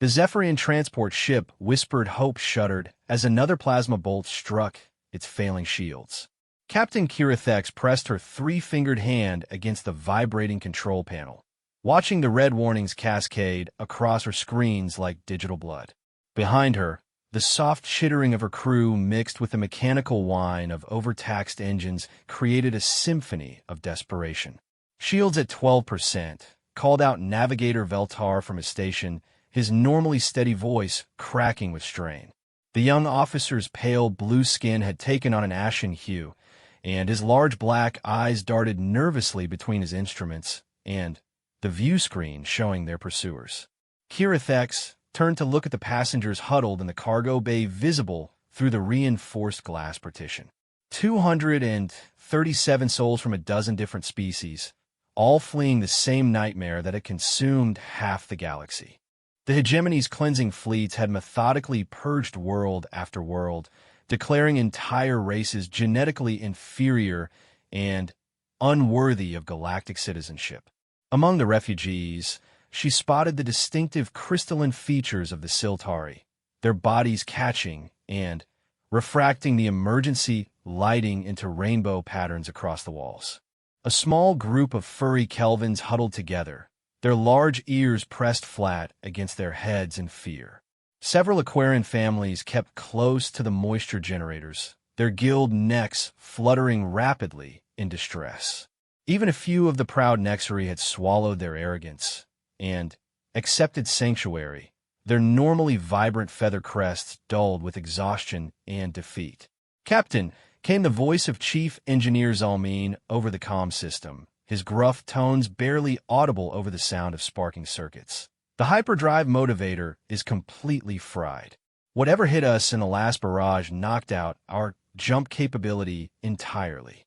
The Zephyrian transport ship Whispered Hope shuddered as another plasma bolt struck its failing shields. Captain Kirathex pressed her three-fingered hand against the vibrating control panel, watching the red warnings cascade across her screens like digital blood. Behind her, the soft chittering of her crew mixed with the mechanical whine of overtaxed engines created a symphony of desperation. Shields at 12%, called out Navigator Veltar from his station, his normally steady voice cracking with strain. The young officer's pale blue skin had taken on an ashen hue, and his large black eyes darted nervously between his instruments and the view screen showing their pursuers. Kirathex turned to look at the passengers huddled in the cargo bay visible through the reinforced glass partition. 237 souls from a dozen different species, all fleeing the same nightmare that had consumed half the galaxy. The hegemony's cleansing fleets had methodically purged world after world, declaring entire races genetically inferior and unworthy of galactic citizenship. Among the refugees, she spotted the distinctive crystalline features of the Siltari, their bodies catching and refracting the emergency lighting into rainbow patterns across the walls. A small group of furry Kelvins huddled together, their large ears pressed flat against their heads in fear. Several Aquarian families kept close to the moisture generators, their gilled necks fluttering rapidly in distress. Even a few of the proud Nexari had swallowed their arrogance and accepted sanctuary, their normally vibrant feather crests dulled with exhaustion and defeat. "Captain," came the voice of Chief Engineer Zalmin over the comm system, his gruff tones barely audible over the sound of sparking circuits. "The hyperdrive motivator is completely fried. Whatever hit us in the last barrage knocked out our jump capability entirely."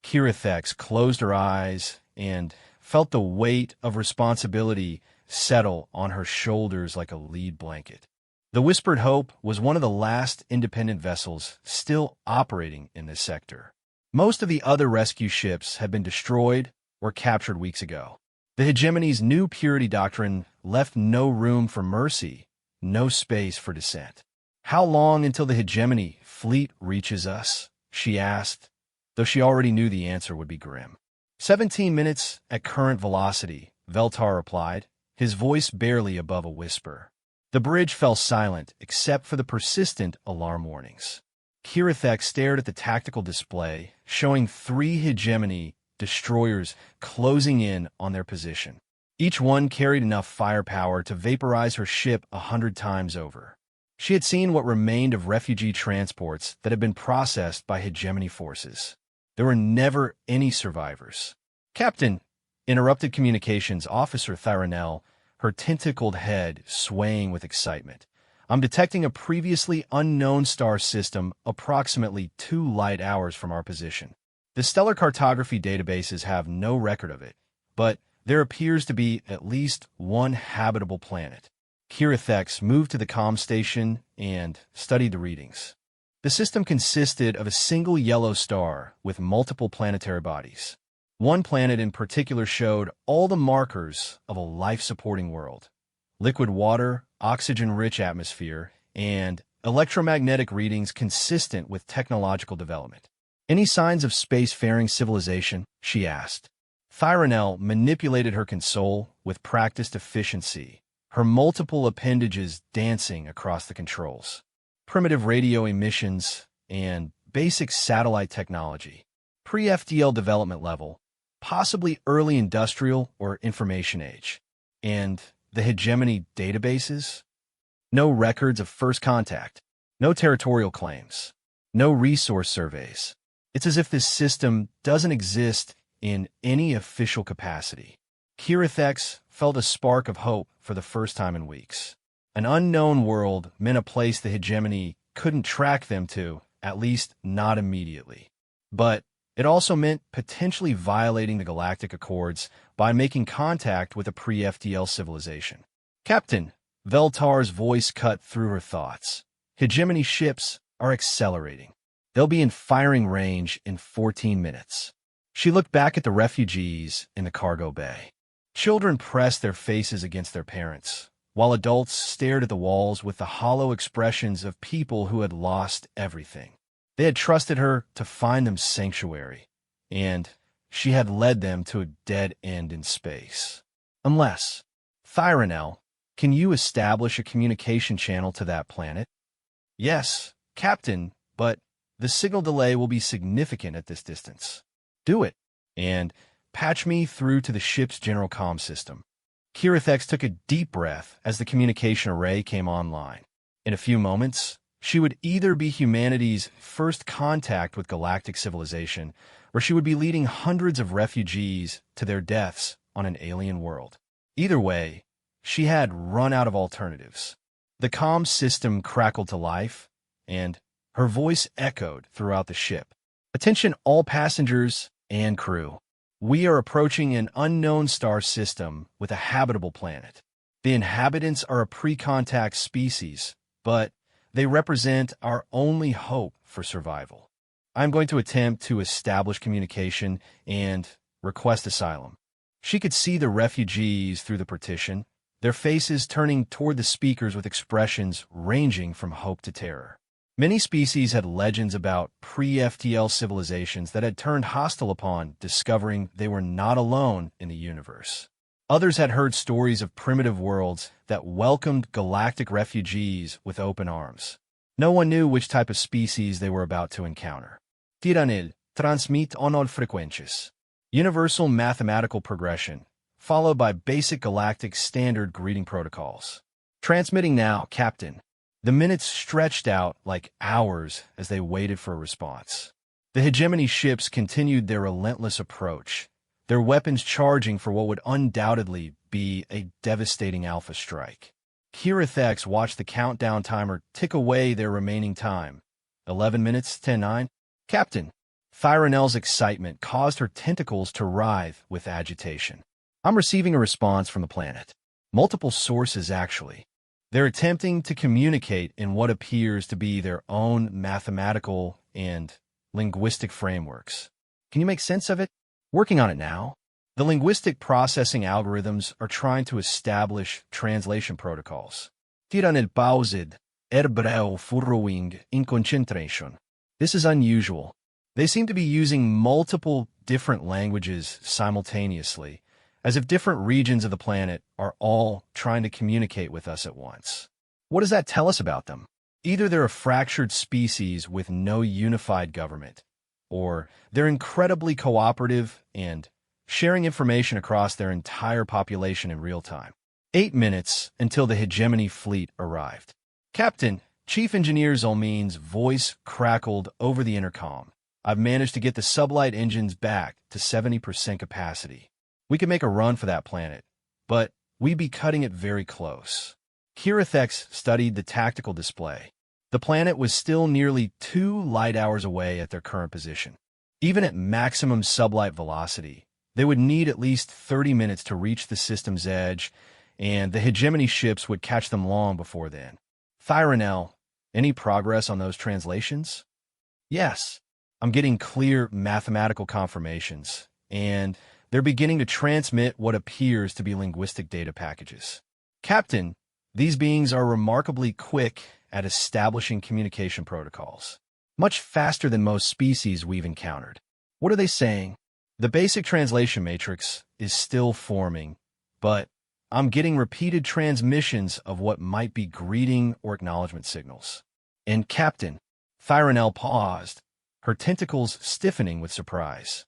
Kirathex closed her eyes and felt the weight of responsibility settle on her shoulders like a lead blanket. The Whispered Hope was one of the last independent vessels still operating in this sector. Most of the other rescue ships had been destroyed or captured weeks ago. The hegemony's new purity doctrine left no room for mercy, no space for dissent. "How long until the hegemony fleet reaches us?" she asked, though she already knew the answer would be grim. 17 minutes at current velocity, Veltar replied, his voice barely above a whisper. The bridge fell silent except for the persistent alarm warnings. Kirathex stared at the tactical display, showing 3 hegemony destroyers closing in on their position. Each one carried enough firepower to vaporize her ship 100 times over. She had seen what remained of refugee transports that had been processed by hegemony forces. There were never any survivors. "Captain," interrupted communications officer Thyronel, her tentacled head swaying with excitement. "I'm detecting a previously unknown star system approximately 2 light hours from our position. The stellar cartography databases have no record of it, but there appears to be at least one habitable planet." Kirathex moved to the comm station and studied the readings. The system consisted of a single yellow star with multiple planetary bodies. One planet in particular showed all the markers of a life-supporting world: liquid water, oxygen-rich atmosphere, and electromagnetic readings consistent with technological development. "Any signs of spacefaring civilization?" she asked. Thyronel manipulated her console with practiced efficiency, her multiple appendages dancing across the controls. "Primitive radio emissions and basic satellite technology. Pre-FDL development level, possibly early industrial or information age. And the hegemony databases? No records of first contact, no territorial claims, no resource surveys. It's as if this system doesn't exist in any official capacity." Kirathex felt a spark of hope for the first time in weeks. An unknown world meant a place the hegemony couldn't track them to, at least not immediately. But it also meant potentially violating the Galactic Accords by making contact with a pre-FDL civilization. "Captain," Veltar's voice cut through her thoughts. "Hegemony ships are accelerating. They'll be in firing range in 14 minutes. She looked back at the refugees in the cargo bay. Children pressed their faces against their parents, while adults stared at the walls with the hollow expressions of people who had lost everything. They had trusted her to find them sanctuary, and she had led them to a dead end in space. Unless, Thyronel, can you establish a communication channel to that planet? Yes, Captain, but the signal delay will be significant at this distance. Do it, and patch me through to the ship's general comm system. Kirathex took a deep breath as the communication array came online. In a few moments, she would either be humanity's first contact with galactic civilization, or she would be leading hundreds of refugees to their deaths on an alien world. Either way, she had run out of alternatives. The comm system crackled to life, and her voice echoed throughout the ship. Attention all passengers and crew. We are approaching an unknown star system with a habitable planet. The inhabitants are a pre-contact species, but they represent our only hope for survival. I'm going to attempt to establish communication and request asylum. She could see the refugees through the partition, their faces turning toward the speakers with expressions ranging from hope to terror. Many species had legends about pre-FTL civilizations that had turned hostile upon discovering they were not alone in the universe. Others had heard stories of primitive worlds that welcomed galactic refugees with open arms. No one knew which type of species they were about to encounter. Tiranil transmit onod frequentes. Universal mathematical progression, followed by basic galactic standard greeting protocols. Transmitting now, Captain. The minutes stretched out like hours as they waited for a response. The hegemony ships continued their relentless approach, their weapons charging for what would undoubtedly be a devastating alpha strike. Kirathex watched the countdown timer tick away their remaining time. 11 minutes, 10-9. Captain. Thyronel's excitement caused her tentacles to writhe with agitation. I'm receiving a response from the planet. Multiple sources, actually. They're attempting to communicate in what appears to be their own mathematical and linguistic frameworks. Can you make sense of it? Working on it now. The linguistic processing algorithms are trying to establish translation protocols. Tiranel paused, erbreu furrowing in concentration. This is unusual. They seem to be using multiple different languages simultaneously, as if different regions of the planet are all trying to communicate with us at once. What does that tell us about them? Either they're a fractured species with no unified government, or they're incredibly cooperative and sharing information across their entire population in real time. 8 minutes until the hegemony fleet arrived. Captain, Chief Engineer Zolmin's voice crackled over the intercom. I've managed to get the sublight engines back to 70% capacity. We could make a run for that planet, but we'd be cutting it very close. Kirathex studied the tactical display. The planet was still nearly 2 light hours away at their current position. Even at maximum sublight velocity, they would need at least 30 minutes to reach the system's edge, and the hegemony ships would catch them long before then. Thyronel, any progress on those translations? Yes, I'm getting clear mathematical confirmations, and they're beginning to transmit what appears to be linguistic data packages. Captain, these beings are remarkably quick at establishing communication protocols, much faster than most species we've encountered. What are they saying? The basic translation matrix is still forming, but I'm getting repeated transmissions of what might be greeting or acknowledgement signals. And Captain, Thyronel paused, her tentacles stiffening with surprise.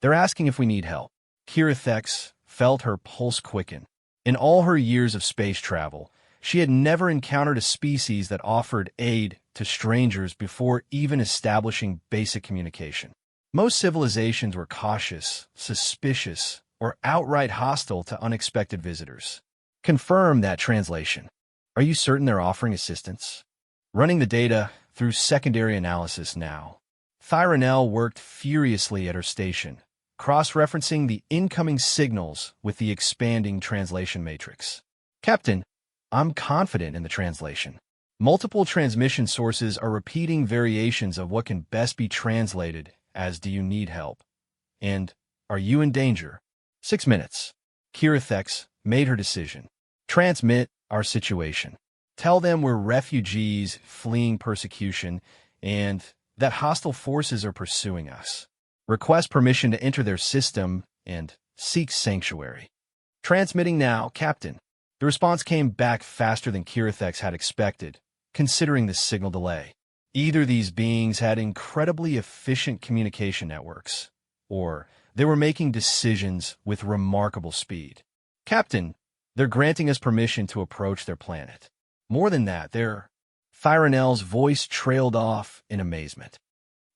They're asking if we need help. Kirathex felt her pulse quicken. In all her years of space travel, she had never encountered a species that offered aid to strangers before even establishing basic communication. Most civilizations were cautious, suspicious, or outright hostile to unexpected visitors. Confirm that translation. Are you certain they're offering assistance? Running the data through secondary analysis now. Thyronel worked furiously at her station, cross-referencing the incoming signals with the expanding translation matrix. Captain, I'm confident in the translation. Multiple transmission sources are repeating variations of what can best be translated as "Do you need help?" and "Are you in danger?" 6 minutes. Kirathex made her decision. Transmit our situation. Tell them we're refugees fleeing persecution and that hostile forces are pursuing us. Request permission to enter their system and seek sanctuary. Transmitting now, Captain. The response came back faster than Kirathex had expected, considering the signal delay. Either these beings had incredibly efficient communication networks, or they were making decisions with remarkable speed. Captain, they're granting us permission to approach their planet. More than that, Thyronel's voice trailed off in amazement.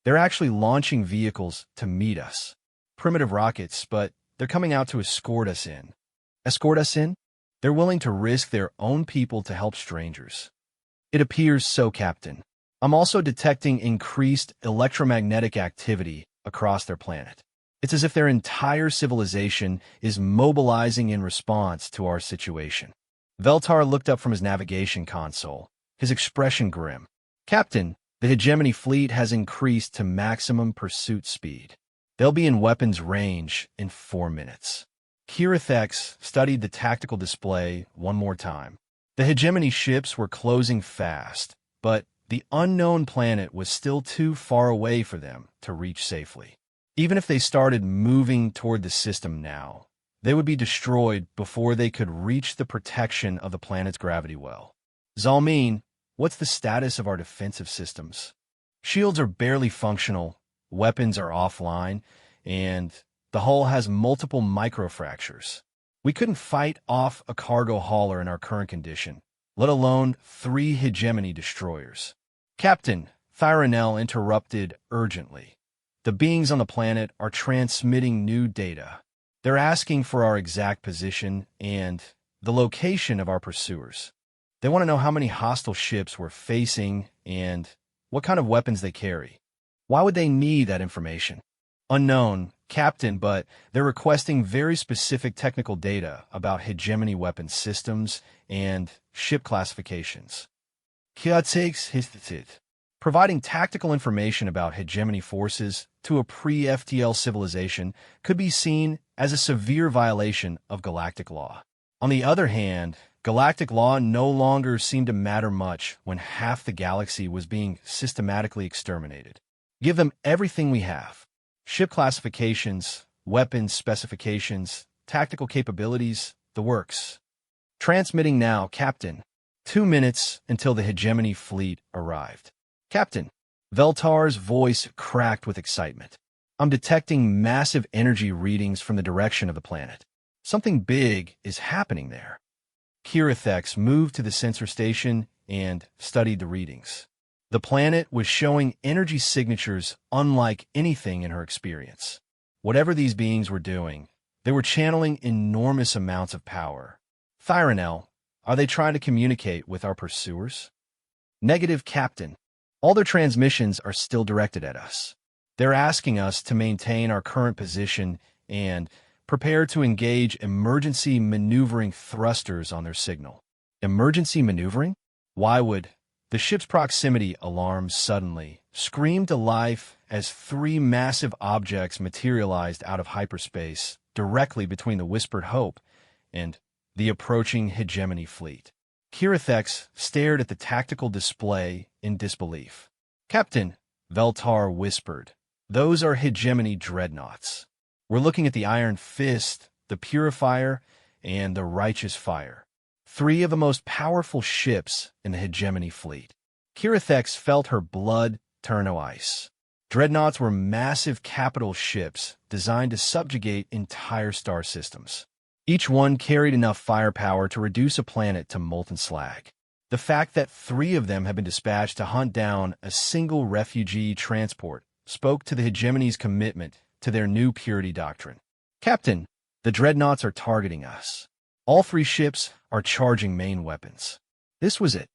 They're actually launching vehicles to meet us. Primitive rockets, but they're coming out to escort us in. Escort us in? They're willing to risk their own people to help strangers. It appears so, Captain. I'm also detecting increased electromagnetic activity across their planet. It's as if their entire civilization is mobilizing in response to our situation. Veltar looked up from his navigation console, his expression grim. Captain, the hegemony fleet has increased to maximum pursuit speed. They'll be in weapons range in 4 minutes. Kirathex studied the tactical display one more time. The hegemony ships were closing fast, but the unknown planet was still too far away for them to reach safely. Even if they started moving toward the system now, they would be destroyed before they could reach the protection of the planet's gravity well. Zalmin, what's the status of our defensive systems? Shields are barely functional, weapons are offline, and the hull has multiple microfractures. We couldn't fight off a cargo hauler in our current condition, let alone 3 hegemony destroyers. Captain, Thyronel interrupted urgently. The beings on the planet are transmitting new data. They're asking for our exact position and the location of our pursuers. They want to know how many hostile ships we're facing and what kind of weapons they carry. Why would they need that information? Unknown, Captain, but they're requesting very specific technical data about hegemony weapon systems and ship classifications. Providing tactical information about hegemony forces to a pre-FTL civilization could be seen as a severe violation of galactic law. On the other hand, galactic law no longer seemed to matter much when half the galaxy was being systematically exterminated. Give them everything we have. Ship classifications, weapons specifications, tactical capabilities, the works. Transmitting now, Captain. 2 minutes until the hegemony fleet arrived. Captain, Veltar's voice cracked with excitement. I'm detecting massive energy readings from the direction of the planet. Something big is happening there. Kirathex moved to the sensor station and studied the readings. The planet was showing energy signatures unlike anything in her experience. Whatever these beings were doing, they were channeling enormous amounts of power. Thyronel, are they trying to communicate with our pursuers? Negative, Captain. All their transmissions are still directed at us. They're asking us to maintain our current position and prepare to engage emergency maneuvering thrusters on their signal. Emergency maneuvering? Why would the ship's proximity alarm suddenly screamed to life as 3 massive objects materialized out of hyperspace directly between the Whispered Hope and the approaching hegemony fleet. Kirathex stared at the tactical display in disbelief. Captain, Veltar whispered, those are hegemony dreadnoughts. We're looking at the Iron Fist, the Purifier, and the Righteous Fire. 3 of the most powerful ships in the hegemony fleet. Kirathex felt her blood turn to ice. Dreadnoughts were massive capital ships designed to subjugate entire star systems. Each one carried enough firepower to reduce a planet to molten slag. The fact that 3 of them had been dispatched to hunt down a single refugee transport spoke to the hegemony's commitment to their new purity doctrine. Captain, the dreadnoughts are targeting us. All 3 ships are charging main weapons. This was it.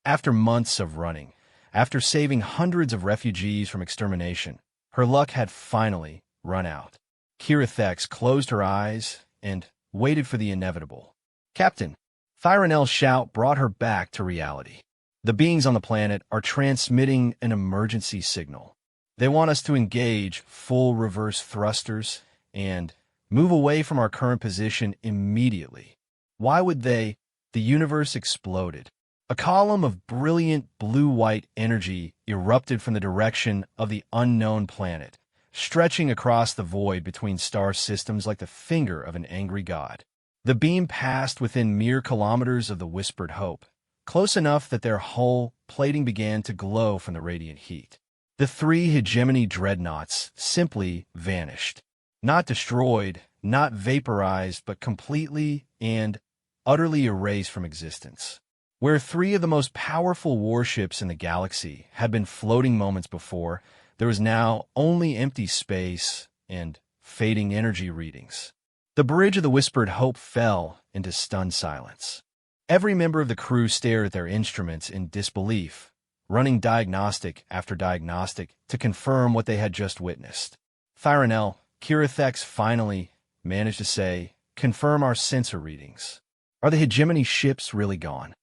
After months of running, after saving hundreds of refugees from extermination, her luck had finally run out. Kirathex closed her eyes and waited for the inevitable. Captain, Thyronel's shout brought her back to reality. The beings on the planet are transmitting an emergency signal. They want us to engage full reverse thrusters and move away from our current position immediately. Why would they? the universe exploded. A column of brilliant blue-white energy erupted from the direction of the unknown planet, stretching across the void between star systems like the finger of an angry god. The beam passed within mere kilometers of the Whispered Hope, close enough that their hull plating began to glow from the radiant heat. The three hegemony dreadnoughts simply vanished. Not destroyed, not vaporized, but completely and utterly erased from existence. Where three of the most powerful warships in the galaxy had been floating moments before, there was now only empty space and fading energy readings. The bridge of the Whispered Hope fell into stunned silence. Every member of the crew stared at their instruments in disbelief, running diagnostic after diagnostic to confirm what they had just witnessed. Thyronel, Kirathex finally managed to say, "Confirm our sensor readings. Are the hegemony ships really gone?"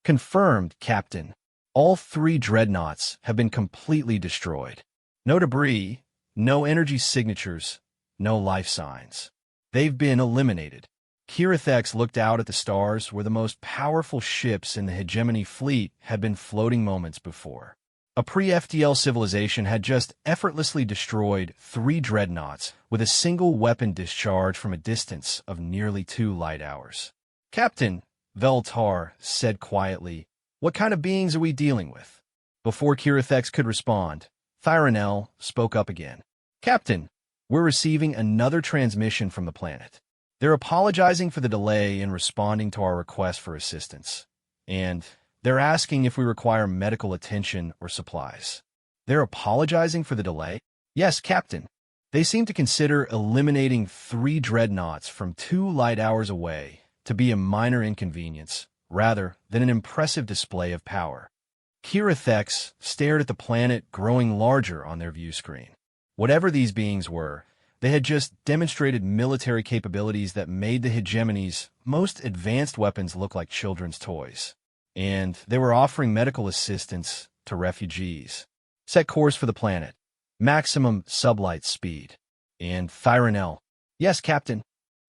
"Confirmed, Captain. All three dreadnoughts have been completely destroyed. No debris, no energy signatures, no life signs. They've been eliminated." Kirathex looked out at the stars where the most powerful ships in the hegemony fleet had been floating moments before. A pre-FTL civilization had just effortlessly destroyed three dreadnoughts with a single weapon discharge from a distance of nearly 2 light hours. "Captain," Veltar said quietly, "what kind of beings are we dealing with?" Before Kirathex could respond, Thyronel spoke up again. "Captain, we're receiving another transmission from the planet. They're apologizing for the delay in responding to our request for assistance, and they're asking if we require medical attention or supplies." "They're apologizing for the delay?" "Yes, Captain. They seem to consider eliminating 3 dreadnoughts from 2 light hours away to be a minor inconvenience, rather than an impressive display of power." Kirathex stared at the planet growing larger on their view screen. Whatever these beings were, they had just demonstrated military capabilities that made the hegemony's most advanced weapons look like children's toys. And they were offering medical assistance to refugees. "Set course for the planet. Maximum sublight speed." And Thyronel, "Yes, Captain.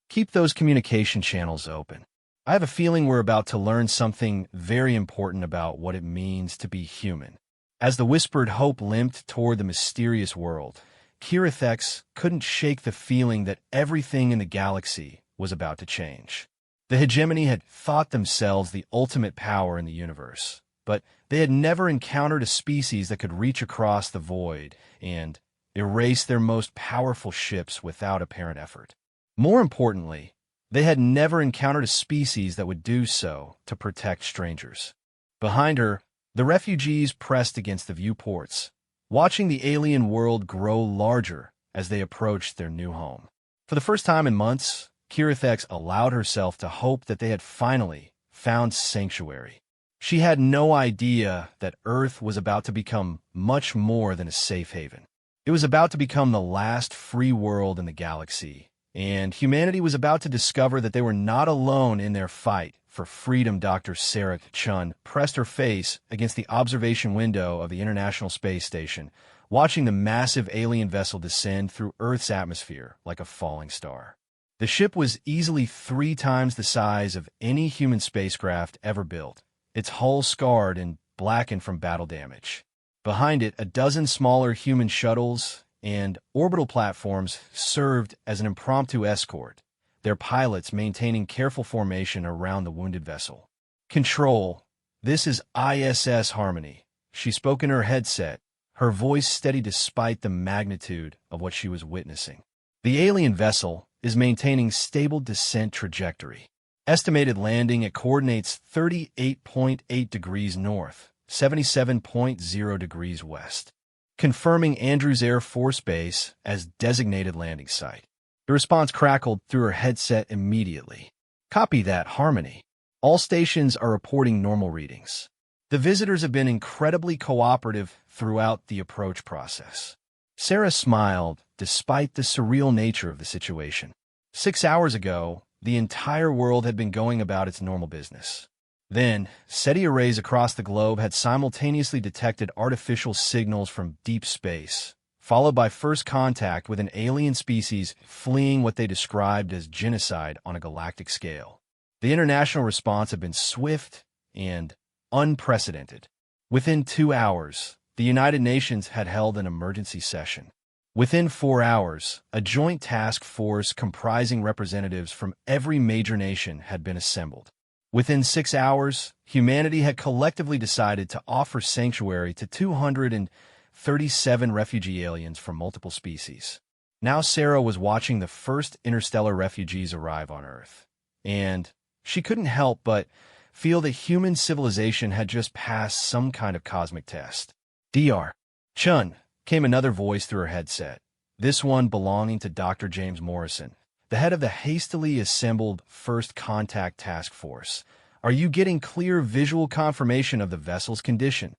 Keep those communication channels open. I have a feeling we're about to learn something very important about what it means to be human." As the Whispered Hope limped toward the mysterious world, Kirathex couldn't shake the feeling that everything in the galaxy was about to change. The hegemony had thought themselves the ultimate power in the universe, but they had never encountered a species that could reach across the void and erase their most powerful ships without apparent effort. More importantly, they had never encountered a species that would do so to protect strangers. Behind her, the refugees pressed against the viewports, watching the alien world grow larger as they approached their new home. For the first time in months, Kirathex allowed herself to hope that they had finally found sanctuary. She had no idea that Earth was about to become much more than a safe haven. It was about to become the last free world in the galaxy, and humanity was about to discover that they were not alone in their fight for freedom. Dr. Sarah Chun pressed her face against the observation window of the International Space Station, watching the massive alien vessel descend through Earth's atmosphere like a falling star. The ship was easily 3 times the size of any human spacecraft ever built, its hull scarred and blackened from battle damage. Behind it, a dozen smaller human shuttles and orbital platforms served as an impromptu escort, their pilots maintaining careful formation around the wounded vessel. "Control, this is ISS Harmony," she spoke in her headset, her voice steady despite the magnitude of what she was witnessing. "The alien vessel is maintaining stable descent trajectory. Estimated landing at coordinates 38.8 degrees north, 77.0 degrees west. Confirming Andrews Air Force Base as designated landing site." The response crackled through her headset immediately. "Copy that, Harmony. All stations are reporting normal readings." The visitors have been incredibly cooperative throughout the approach process. Sarah smiled despite the surreal nature of the situation. 6 hours ago, the entire world had been going about its normal business. Then, SETI arrays across the globe had simultaneously detected artificial signals from deep space, followed by first contact with an alien species fleeing what they described as genocide on a galactic scale. The international response had been swift and unprecedented. Within 2 hours, the United Nations had held an emergency session. Within 4 hours, a joint task force comprising representatives from every major nation had been assembled. Within 6 hours, humanity had collectively decided to offer sanctuary to 237 refugee aliens from multiple species. Now Sarah was watching the first interstellar refugees arrive on Earth, and she couldn't help but feel that human civilization had just passed some kind of cosmic test. Dr. Chun, came another voice through her headset, this one belonging to Dr. James Morrison, the head of the hastily assembled First Contact Task Force. Are you getting clear visual confirmation of the vessel's condition?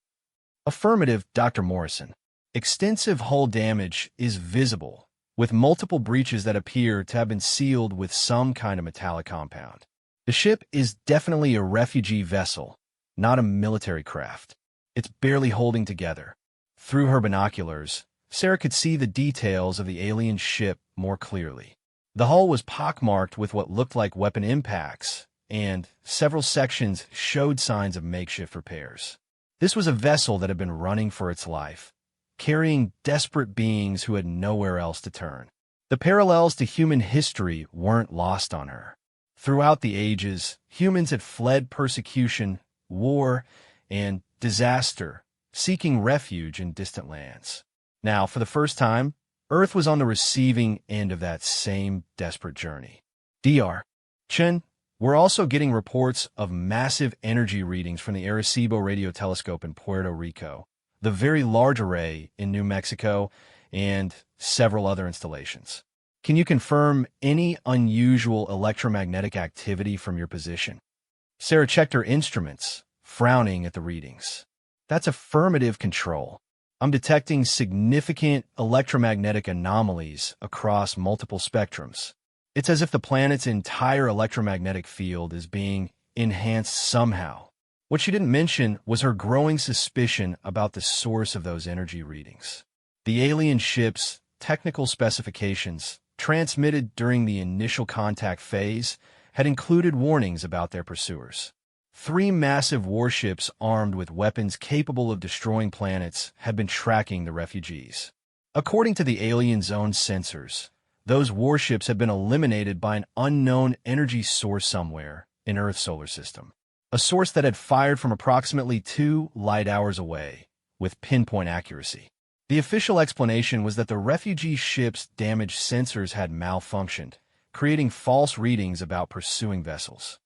Affirmative, Dr. Morrison. Extensive hull damage is visible, with multiple breaches that appear to have been sealed with some kind of metallic compound. The ship is definitely a refugee vessel, not a military craft. It's barely holding together. Through her binoculars, Sarah could see the details of the alien ship more clearly. The hull was pockmarked with what looked like weapon impacts, and several sections showed signs of makeshift repairs. This was a vessel that had been running for its life, carrying desperate beings who had nowhere else to turn. The parallels to human history weren't lost on her. Throughout the ages, humans had fled persecution, war, and disaster, seeking refuge in distant lands. Now, for the first time, Earth was on the receiving end of that same desperate journey. Dr. Chen, we're also getting reports of massive energy readings from the Arecibo radio telescope in Puerto Rico, the Very Large Array in New Mexico, and several other installations. Can you confirm any unusual electromagnetic activity from your position? Sarah checked her instruments, frowning at the readings. That's affirmative, Control. I'm detecting significant electromagnetic anomalies across multiple spectrums. It's as if the planet's entire electromagnetic field is being enhanced somehow. What she didn't mention was her growing suspicion about the source of those energy readings. The alien ship's technical specifications, transmitted during the initial contact phase, had included warnings about their pursuers. 3 massive warships armed with weapons capable of destroying planets had been tracking the refugees. According to the aliens' own sensors, those warships had been eliminated by an unknown energy source somewhere in Earth's solar system, a source that had fired from approximately 2 light hours away, with pinpoint accuracy. The official explanation was that the refugee ship's damaged sensors had malfunctioned, creating false readings about pursuing vessels.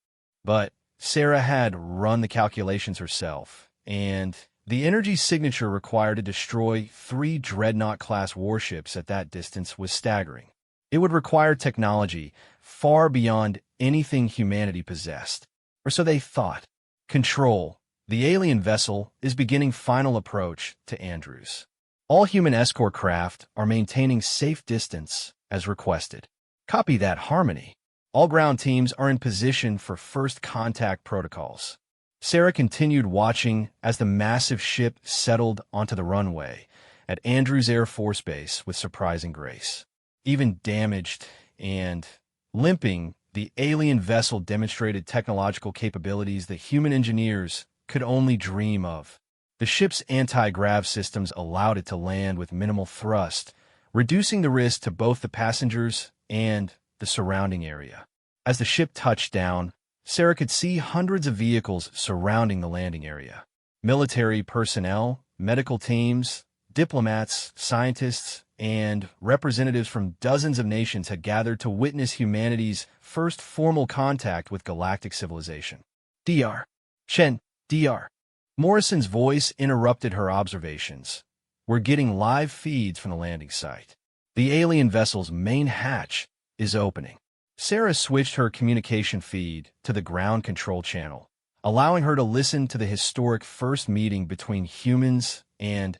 But Sarah had run the calculations herself, and the energy signature required to destroy 3 Dreadnought-class warships at that distance was staggering. It would require technology far beyond anything humanity possessed, or so they thought. Control, the alien vessel, is beginning final approach to Andrews. All human escort craft are maintaining safe distance as requested. Copy that, Harmony. All ground teams are in position for first contact protocols. Sarah continued watching as the massive ship settled onto the runway at Andrews Air Force Base with surprising grace. Even damaged and limping, the alien vessel demonstrated technological capabilities that human engineers could only dream of. The ship's anti-grav systems allowed it to land with minimal thrust, reducing the risk to both the passengers and the surrounding area. As the ship touched down, Sarah could see hundreds of vehicles surrounding the landing area. Military personnel, medical teams, diplomats, scientists, and representatives from dozens of nations had gathered to witness humanity's first formal contact with galactic civilization. Dr. Chen, Dr. Morrison's voice interrupted her observations. We're getting live feeds from the landing site. The alien vessel's main hatch is opening. Sarah switched her communication feed to the ground control channel, allowing her to listen to the historic first meeting between humans and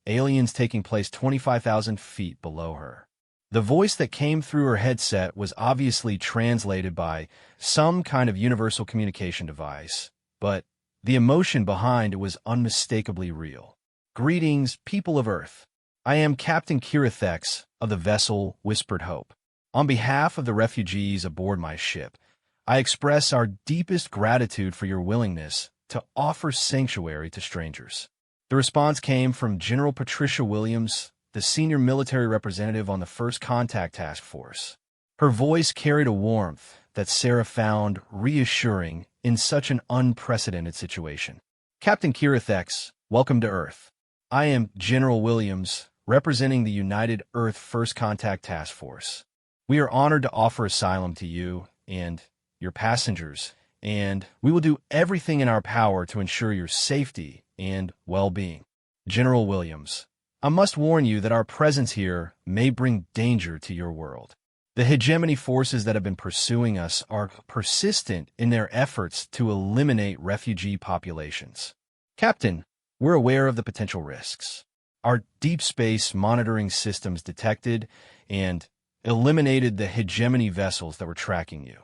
aliens taking place 25,000 feet below her. The voice that came through her headset was obviously translated by some kind of universal communication device, but the emotion behind it was unmistakably real. Greetings, people of Earth. I am Captain Kirathex of the vessel Whispered Hope. On behalf of the refugees aboard my ship, I express our deepest gratitude for your willingness to offer sanctuary to strangers. The response came from General Patricia Williams, the senior military representative on the First Contact Task Force. Her voice carried a warmth that Sarah found reassuring in such an unprecedented situation. Captain Kirathex, welcome to Earth. I am General Williams, representing the United Earth First Contact Task Force. We are honored to offer asylum to you and your passengers, and we will do everything in our power to ensure your safety and well-being. General Williams, I must warn you that our presence here may bring danger to your world. The hegemony forces that have been pursuing us are persistent in their efforts to eliminate refugee populations. Captain, we're aware of the potential risks. Our deep space monitoring systems detected and eliminated the hegemony vessels that were tracking you.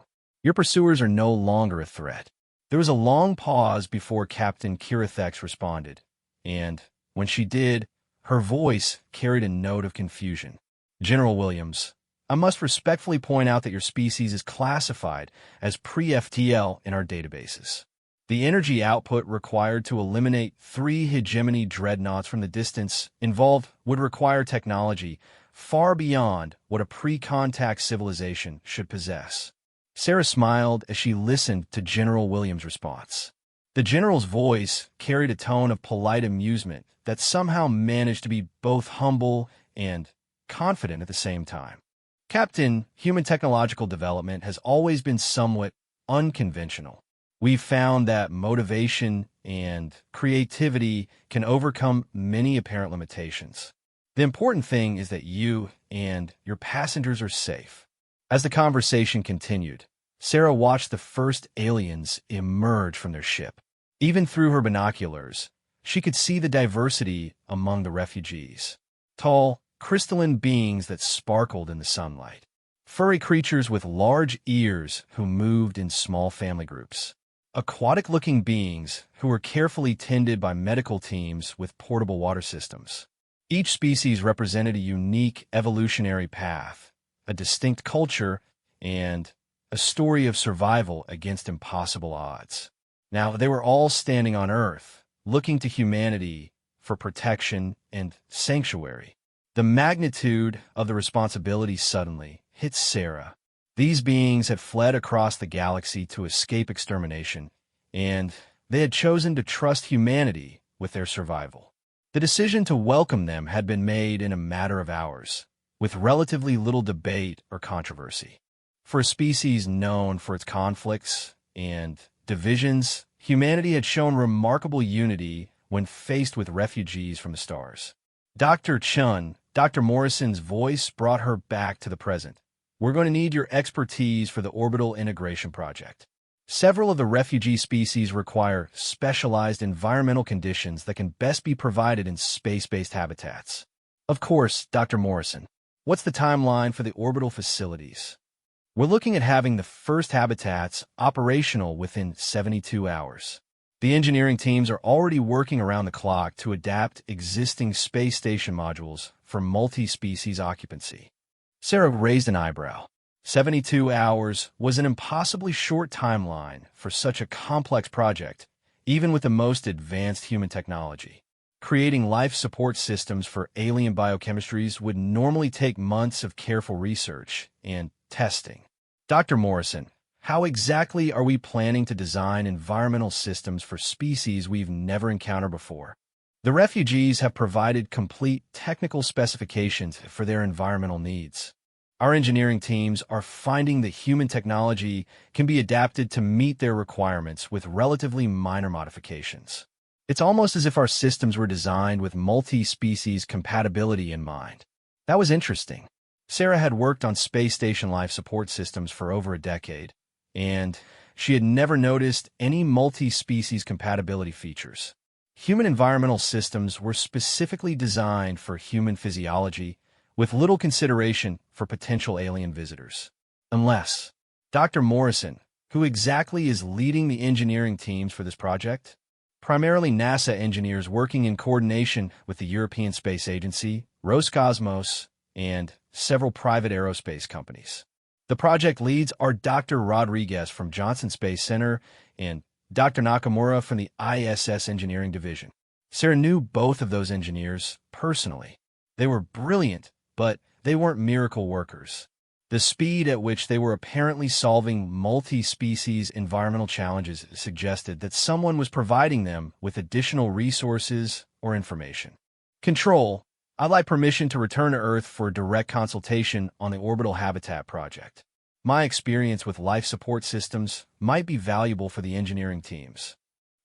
Your pursuers are no longer a threat. There was a long pause before Captain Kirathex responded, and when she did, her voice carried a note of confusion. General Williams, I must respectfully point out that your species is classified as pre-FTL in our databases. The energy output required to eliminate 3 hegemony dreadnoughts from the distance involved would require technology far beyond what a pre-contact civilization should possess. Sarah smiled as she listened to General Williams' response. The general's voice carried a tone of polite amusement that somehow managed to be both humble and confident at the same time. Captain, human technological development has always been somewhat unconventional. We've found that motivation and creativity can overcome many apparent limitations. The important thing is that you and your passengers are safe. As the conversation continued, Sarah watched the first aliens emerge from their ship. Even through her binoculars, she could see the diversity among the refugees. Tall, crystalline beings that sparkled in the sunlight. Furry creatures with large ears who moved in small family groups. Aquatic-looking beings who were carefully tended by medical teams with portable water systems. Each species represented a unique evolutionary path, a distinct culture, and a story of survival against impossible odds. Now, they were all standing on Earth, looking to humanity for protection and sanctuary. The magnitude of the responsibility suddenly hit Sarah. These beings had fled across the galaxy to escape extermination, and they had chosen to trust humanity with their survival. The decision to welcome them had been made in a matter of hours, with relatively little debate or controversy. For a species known for its conflicts and divisions, humanity had shown remarkable unity when faced with refugees from the stars. Dr. Chun, Dr. Morrison's voice brought her back to the present. We're going to need your expertise for the orbital integration project. Several of the refugee species require specialized environmental conditions that can best be provided in space-based habitats. Of course, Dr. Morrison, what's the timeline for the orbital facilities? We're looking at having the first habitats operational within 72 hours. The engineering teams are already working around the clock to adapt existing space station modules for multi-species occupancy. Sarah raised an eyebrow. 72 hours was an impossibly short timeline for such a complex project, even with the most advanced human technology. Creating life support systems for alien biochemistries would normally take months of careful research and testing. Dr. Morrison, how exactly are we planning to design environmental systems for species we've never encountered before? The refugees have provided complete technical specifications for their environmental needs. Our engineering teams are finding that human technology can be adapted to meet their requirements with relatively minor modifications. It's almost as if our systems were designed with multi-species compatibility in mind. That was interesting. Sarah had worked on space station life support systems for over a decade, and she had never noticed any multi-species compatibility features. Human environmental systems were specifically designed for human physiology, with little consideration for potential alien visitors. Unless, Dr. Morrison, who exactly is leading the engineering teams for this project? Primarily NASA engineers working in coordination with the European Space Agency, Roscosmos, and several private aerospace companies. The project leads are Dr. Rodriguez from Johnson Space Center and Dr. Nakamura from the ISS Engineering Division. Sarah knew both of those engineers personally. They were brilliant, but they weren't miracle workers. The speed at which they were apparently solving multi-species environmental challenges suggested that someone was providing them with additional resources or information. Control, I'd like permission to return to Earth for direct consultation on the Orbital Habitat Project. My experience with life support systems might be valuable for the engineering teams.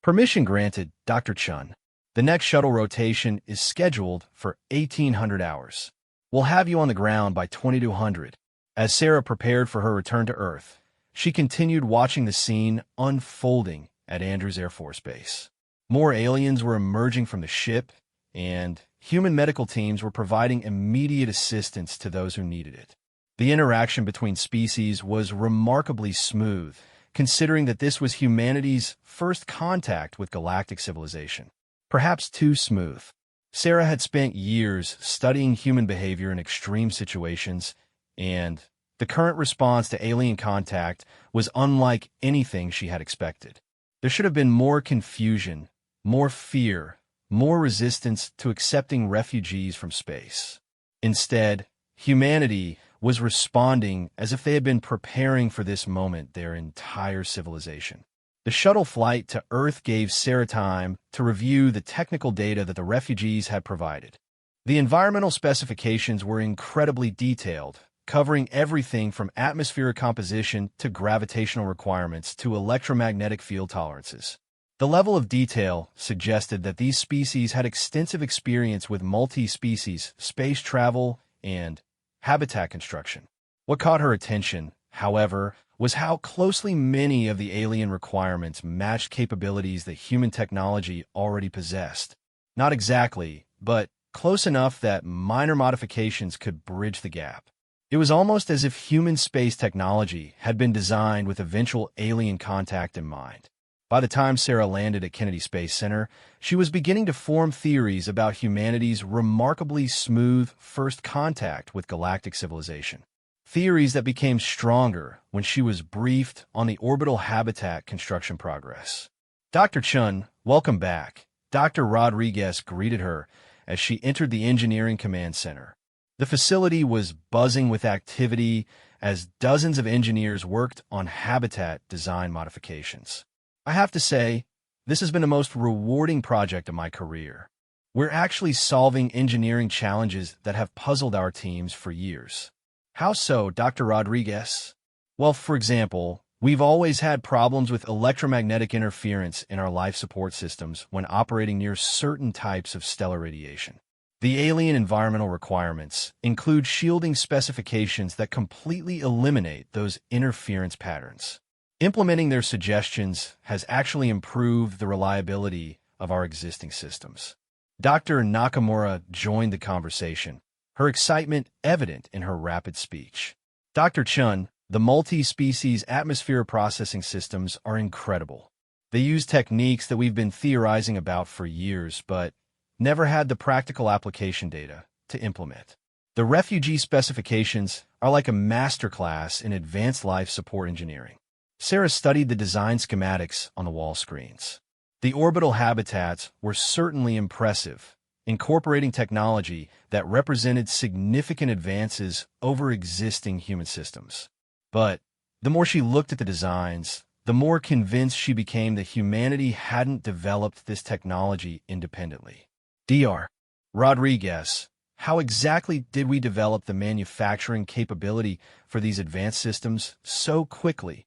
Permission granted, Dr. Chun. The next shuttle rotation is scheduled for 1800 hours. We'll have you on the ground by 2200. As Sarah prepared for her return to Earth, she continued watching the scene unfolding at Andrews Air Force Base. More aliens were emerging from the ship, and human medical teams were providing immediate assistance to those who needed it. The interaction between species was remarkably smooth, considering that this was humanity's first contact with galactic civilization. Perhaps too smooth. Sarah had spent years studying human behavior in extreme situations, and the current response to alien contact was unlike anything she had expected. There should have been more confusion, more fear, more resistance to accepting refugees from space. Instead, humanity was responding as if they had been preparing for this moment their entire civilization. The shuttle flight to Earth gave Sarah time to review the technical data that the refugees had provided. The environmental specifications were incredibly detailed, covering everything from atmospheric composition to gravitational requirements to electromagnetic field tolerances. The level of detail suggested that these species had extensive experience with multi-species space travel and habitat construction. What caught her attention, however, was how closely many of the alien requirements matched capabilities that human technology already possessed. Not exactly, but close enough that minor modifications could bridge the gap. It was almost as if human space technology had been designed with eventual alien contact in mind. By the time Sarah landed at Kennedy Space Center, she was beginning to form theories about humanity's remarkably smooth first contact with galactic civilization. Theories that became stronger when she was briefed on the orbital habitat construction progress. Dr. Chun, welcome back. Dr. Rodriguez greeted her as she entered the Engineering Command Center. The facility was buzzing with activity as dozens of engineers worked on habitat design modifications. I have to say, this has been the most rewarding project of my career. We're actually solving engineering challenges that have puzzled our teams for years. How so, Dr. Rodriguez? Well, for example, we've always had problems with electromagnetic interference in our life support systems when operating near certain types of stellar radiation. The alien environmental requirements include shielding specifications that completely eliminate those interference patterns. Implementing their suggestions has actually improved the reliability of our existing systems. Dr. Nakamura joined the conversation, her excitement evident in her rapid speech. Dr. Chun, the multi-species atmosphere processing systems are incredible. They use techniques that we've been theorizing about for years, but never had the practical application data to implement. The refugee specifications are like a masterclass in advanced life support engineering. Sarah studied the design schematics on the wall screens. The orbital habitats were certainly impressive, incorporating technology that represented significant advances over existing human systems. But the more she looked at the designs, the more convinced she became that humanity hadn't developed this technology independently. Dr. Rodriguez, how exactly did we develop the manufacturing capability for these advanced systems so quickly?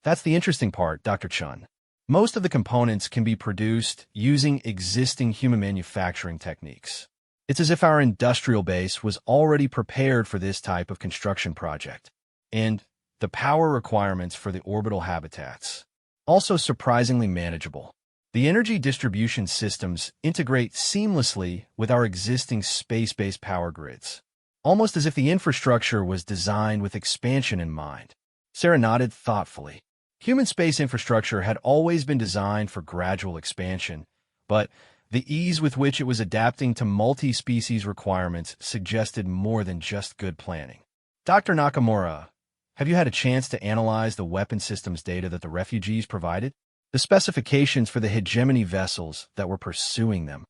That's the interesting part, Dr. Chun. Most of the components can be produced using existing human manufacturing techniques. It's as if our industrial base was already prepared for this type of construction project. And the power requirements for the orbital habitats, also surprisingly manageable. The energy distribution systems integrate seamlessly with our existing space-based power grids, almost as if the infrastructure was designed with expansion in mind. Sarah nodded thoughtfully. Human space infrastructure had always been designed for gradual expansion, but the ease with which it was adapting to multi-species requirements suggested more than just good planning. Dr. Nakamura, Have you had a chance to analyze the weapon systems data that the refugees provided? The specifications for the hegemony vessels that were pursuing them?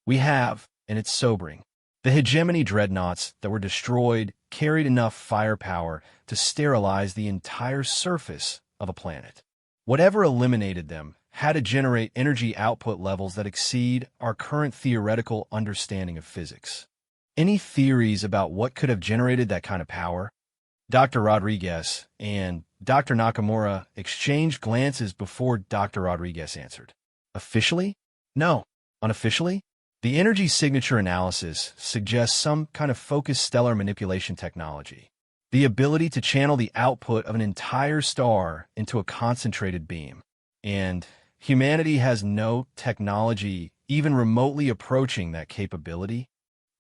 We have, and it's sobering. The hegemony dreadnoughts that were destroyed carried enough firepower to sterilize the entire surface of a planet. Whatever eliminated them had to generate energy output levels that exceed our current theoretical understanding of physics. Any theories about what could have generated that kind of power? Dr. Rodriguez and Dr. Nakamura exchanged glances before Dr. Rodriguez answered. Officially? No. Unofficially? The energy signature analysis suggests some kind of focused stellar manipulation technology. The ability to channel the output of an entire star into a concentrated beam. And humanity has no technology even remotely approaching that capability.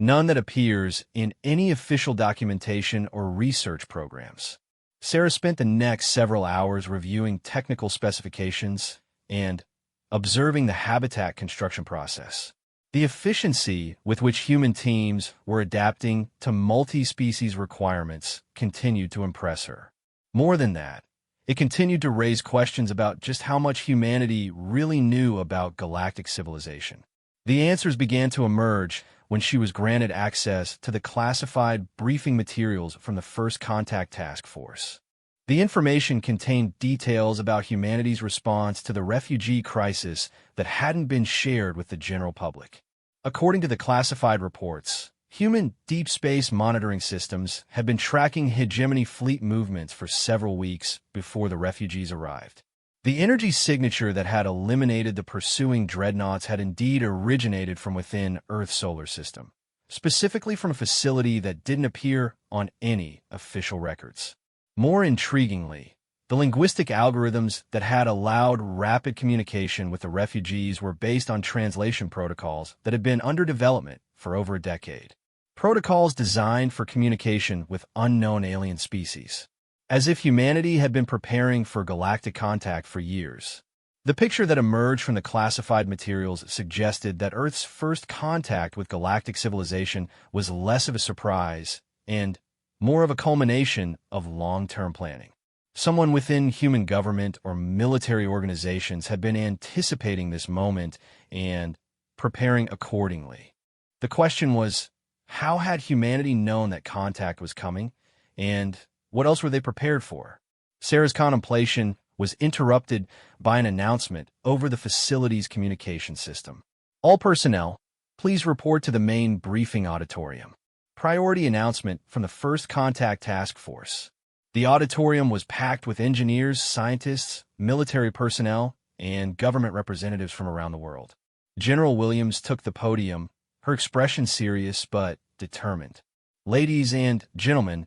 None that appears in any official documentation or research programs. Sarah spent the next several hours reviewing technical specifications and observing the habitat construction process. The efficiency with which human teams were adapting to multi-species requirements continued to impress her. More than that, it continued to raise questions about just how much humanity really knew about galactic civilization. The answers began to emerge when she was granted access to the classified briefing materials from the First Contact Task Force. The information contained details about humanity's response to the refugee crisis that hadn't been shared with the general public. According to the classified reports, human deep space monitoring systems had been tracking hegemony fleet movements for several weeks before the refugees arrived. The energy signature that had eliminated the pursuing dreadnoughts had indeed originated from within Earth's solar system, specifically from a facility that didn't appear on any official records. More intriguingly, the linguistic algorithms that had allowed rapid communication with the refugees were based on translation protocols that had been under development for over a decade. Protocols designed for communication with unknown alien species. As if humanity had been preparing for galactic contact for years. The picture that emerged from the classified materials suggested that Earth's first contact with galactic civilization was less of a surprise and more of a culmination of long-term planning. Someone within human government or military organizations had been anticipating this moment and preparing accordingly. The question was, how had humanity known that contact was coming, and what else were they prepared for? Sarah's contemplation was interrupted by an announcement over the facility's communication system. All personnel, please report to the main briefing auditorium. Priority announcement from the First Contact Task Force. The auditorium was packed with engineers, scientists, military personnel, and government representatives from around the world. General Williams took the podium, her expression serious but determined. Ladies and gentlemen,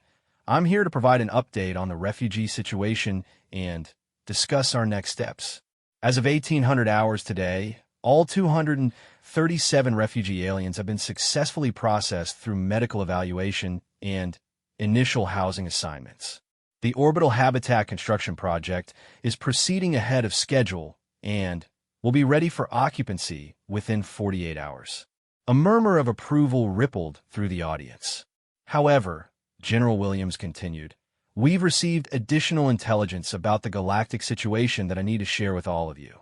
I'm here to provide an update on the refugee situation and discuss our next steps. As of 1800 hours today, all 237 refugee aliens have been successfully processed through medical evaluation and initial housing assignments. The orbital habitat construction project is proceeding ahead of schedule and will be ready for occupancy within 48 hours. A murmur of approval rippled through the audience. However, General Williams continued, we've received additional intelligence about the galactic situation that I need to share with all of you.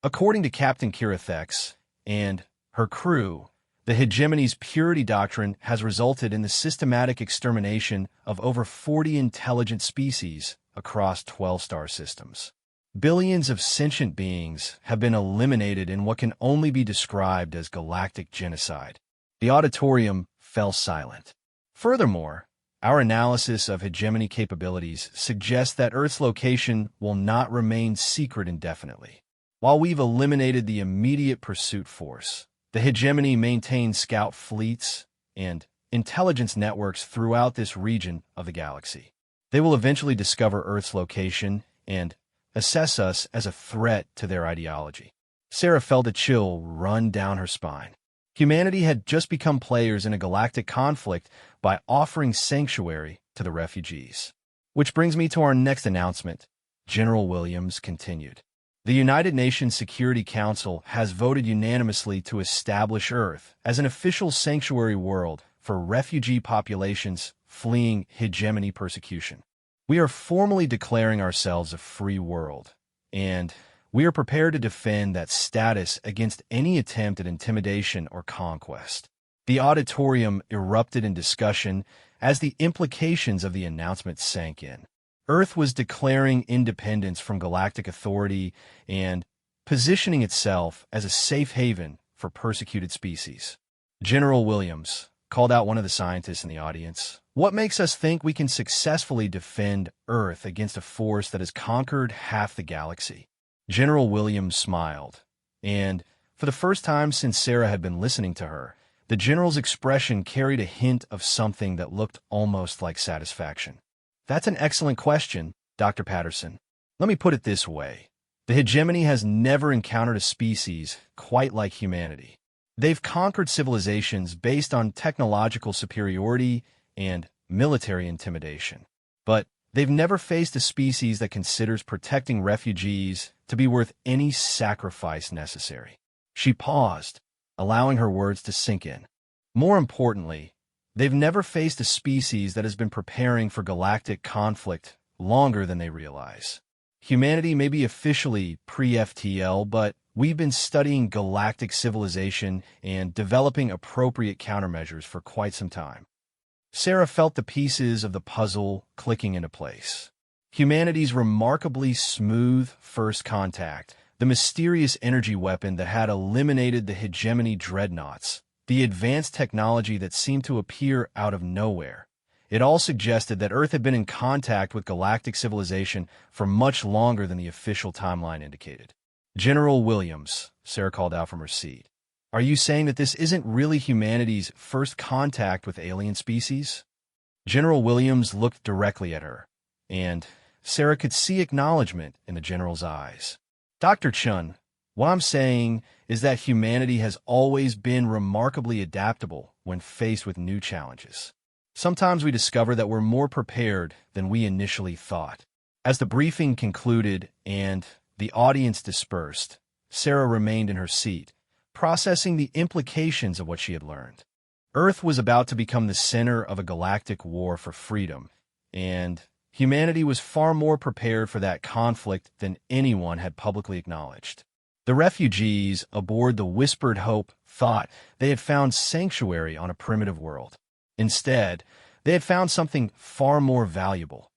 According to Captain Kirathex and her crew, the hegemony's purity doctrine has resulted in the systematic extermination of over 40 intelligent species across 12 star systems. Billions of sentient beings have been eliminated in what can only be described as galactic genocide. The auditorium fell silent. Furthermore, our analysis of hegemony capabilities suggests that Earth's location will not remain secret indefinitely. While we've eliminated the immediate pursuit force, the hegemony maintains scout fleets and intelligence networks throughout this region of the galaxy. They will eventually discover Earth's location and assess us as a threat to their ideology. Sarah felt a chill run down her spine. Humanity had just become players in a galactic conflict by offering sanctuary to the refugees. Which brings me to our next announcement, General Williams continued. The United Nations Security Council has voted unanimously to establish Earth as an official sanctuary world for refugee populations fleeing hegemony persecution. We are formally declaring ourselves a free world, and we are prepared to defend that status against any attempt at intimidation or conquest. The auditorium erupted in discussion as the implications of the announcement sank in. Earth was declaring independence from galactic authority and positioning itself as a safe haven for persecuted species. General Williams called out one of the scientists in the audience. What makes us think we can successfully defend Earth against a force that has conquered half the galaxy? General Williams smiled, and for the first time since Sarah had been listening to her, the general's expression carried a hint of something that looked almost like satisfaction. That's an excellent question, Dr. Patterson. Let me put it this way. The hegemony has never encountered a species quite like humanity. They've conquered civilizations based on technological superiority and military intimidation. But they've never faced a species that considers protecting refugees to be worth any sacrifice necessary. She paused, allowing her words to sink in. More importantly, they've never faced a species that has been preparing for galactic conflict longer than they realize. Humanity may be officially pre-FTL, but we've been studying galactic civilization and developing appropriate countermeasures for quite some time. Sarah felt the pieces of the puzzle clicking into place. Humanity's remarkably smooth first contact, the mysterious energy weapon that had eliminated the hegemony dreadnoughts, the advanced technology that seemed to appear out of nowhere. It all suggested that Earth had been in contact with galactic civilization for much longer than the official timeline indicated. General Williams, Sarah called out from her seat. Are you saying that this isn't really humanity's first contact with alien species? General Williams looked directly at her, and Sarah could see acknowledgement in the general's eyes. Dr. Chun, what I'm saying is that humanity has always been remarkably adaptable when faced with new challenges. Sometimes we discover that we're more prepared than we initially thought. As the briefing concluded and the audience dispersed, Sarah remained in her seat, processing the implications of what she had learned. Earth was about to become the center of a galactic war for freedom, and humanity was far more prepared for that conflict than anyone had publicly acknowledged. The refugees aboard the Whispered Hope thought they had found sanctuary on a primitive world. Instead, they had found something far more valuable,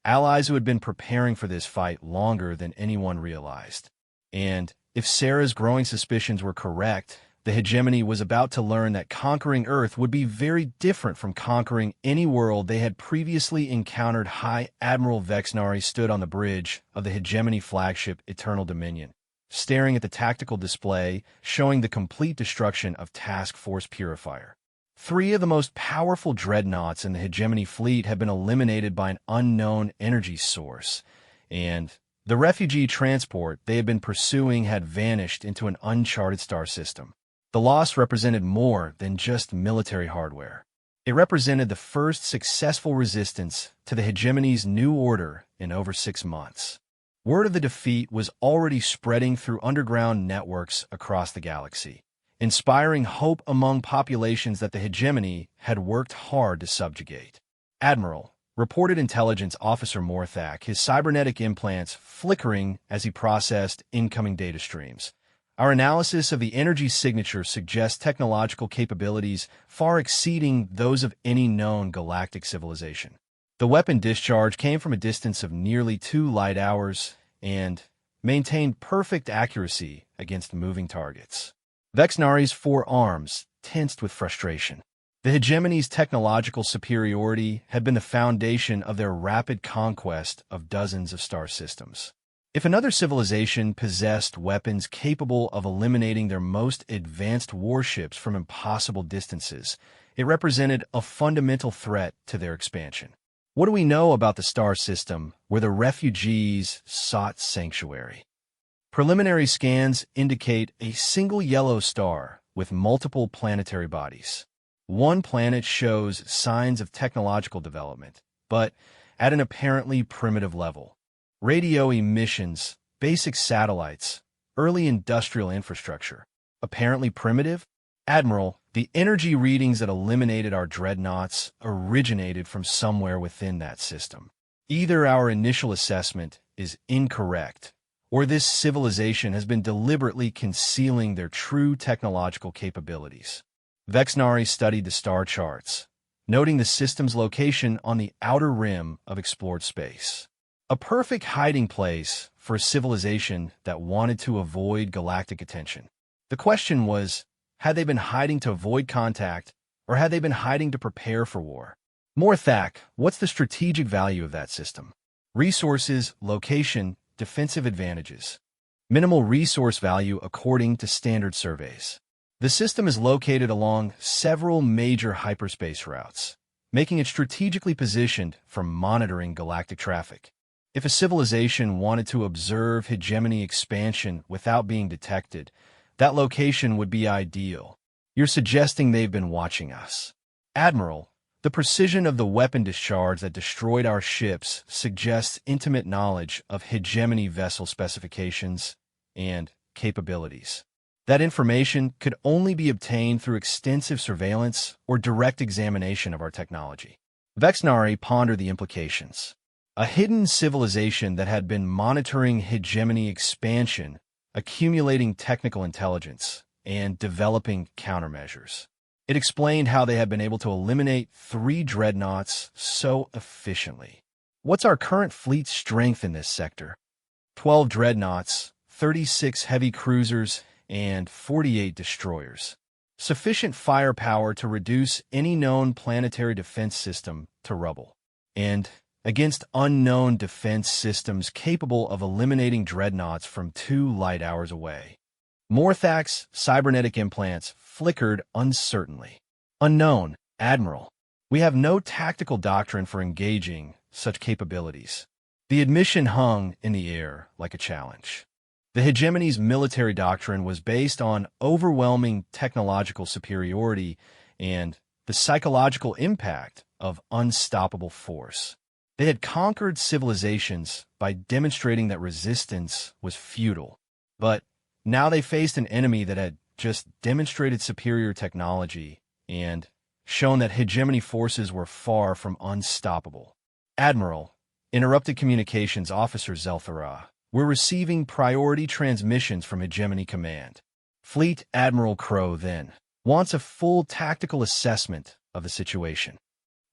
allies who had been preparing for this fight longer than anyone realized. And if Sarah's growing suspicions were correct, the hegemony was about to learn that conquering Earth would be very different from conquering any world they had previously encountered. High Admiral Vexnari stood on the bridge of the hegemony flagship Eternal Dominion, staring at the tactical display showing the complete destruction of Task Force Purifier. 3 of the most powerful dreadnoughts in the hegemony fleet had been eliminated by an unknown energy source, and the refugee transport they had been pursuing had vanished into an uncharted star system. The loss represented more than just military hardware. It represented the first successful resistance to the hegemony's new order in over 6 months. Word of the defeat was already spreading through underground networks across the galaxy, inspiring hope among populations that the hegemony had worked hard to subjugate. Admiral, reported Intelligence Officer Morthak, his cybernetic implants flickering as he processed incoming data streams. Our analysis of the energy signature suggests technological capabilities far exceeding those of any known galactic civilization. The weapon discharge came from a distance of nearly 2 light hours and maintained perfect accuracy against moving targets. Vexnari's 4 arms tensed with frustration. The hegemony's technological superiority had been the foundation of their rapid conquest of dozens of star systems. If another civilization possessed weapons capable of eliminating their most advanced warships from impossible distances, it represented a fundamental threat to their expansion. What do we know about the star system where the refugees sought sanctuary? Preliminary scans indicate a single yellow star with multiple planetary bodies. One planet shows signs of technological development, but at an apparently primitive level. Radio emissions, basic satellites, early industrial infrastructure. Apparently primitive? Admiral, the energy readings that eliminated our dreadnoughts originated from somewhere within that system. Either our initial assessment is incorrect, or this civilization has been deliberately concealing their true technological capabilities. Vexnari studied the star charts, noting the system's location on the outer rim of explored space. A perfect hiding place for a civilization that wanted to avoid galactic attention. The question was, had they been hiding to avoid contact, or had they been hiding to prepare for war? Morthak, what's the strategic value of that system? Resources, location, defensive advantages. Minimal resource value according to standard surveys. The system is located along several major hyperspace routes, making it strategically positioned for monitoring galactic traffic. If a civilization wanted to observe hegemony expansion without being detected, that location would be ideal. You're suggesting they've been watching us. Admiral, the precision of the weapon discharge that destroyed our ships suggests intimate knowledge of hegemony vessel specifications and capabilities. That information could only be obtained through extensive surveillance or direct examination of our technology. Vexnari pondered the implications. A hidden civilization that had been monitoring hegemony expansion, accumulating technical intelligence, and developing countermeasures. It explained how they had been able to eliminate 3 dreadnoughts so efficiently. What's our current fleet strength in this sector? 12 dreadnoughts, 36 heavy cruisers, and 48 destroyers. Sufficient firepower to reduce any known planetary defense system to rubble. And against unknown defense systems capable of eliminating dreadnoughts from 2 light hours away. Morthak's cybernetic implants flickered uncertainly. Unknown, Admiral. We have no tactical doctrine for engaging such capabilities. The admission hung in the air like a challenge. The hegemony's military doctrine was based on overwhelming technological superiority and the psychological impact of unstoppable force. They had conquered civilizations by demonstrating that resistance was futile. But now they faced an enemy that had just demonstrated superior technology and shown that hegemony forces were far from unstoppable. Admiral, interrupted communications officer Zelthara, we're receiving priority transmissions from Hegemony Command. Fleet Admiral Crow, then, wants a full tactical assessment of the situation.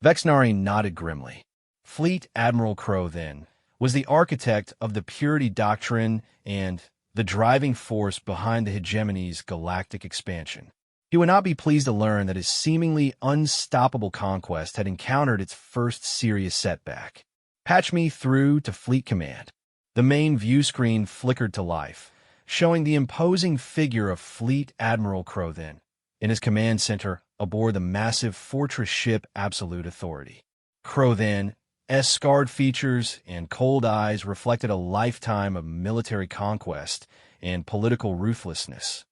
Vexnari nodded grimly. Fleet Admiral Crow, then, was the architect of the purity doctrine and the driving force behind the hegemony's galactic expansion. He would not be pleased to learn that his seemingly unstoppable conquest had encountered its first serious setback. Patch me through to Fleet Command. The main view screen flickered to life, showing the imposing figure of Fleet Admiral Crowthen in his command center aboard the massive fortress ship Absolute Authority. Crowthen's scarred features and cold eyes reflected a lifetime of military conquest and political ruthlessness.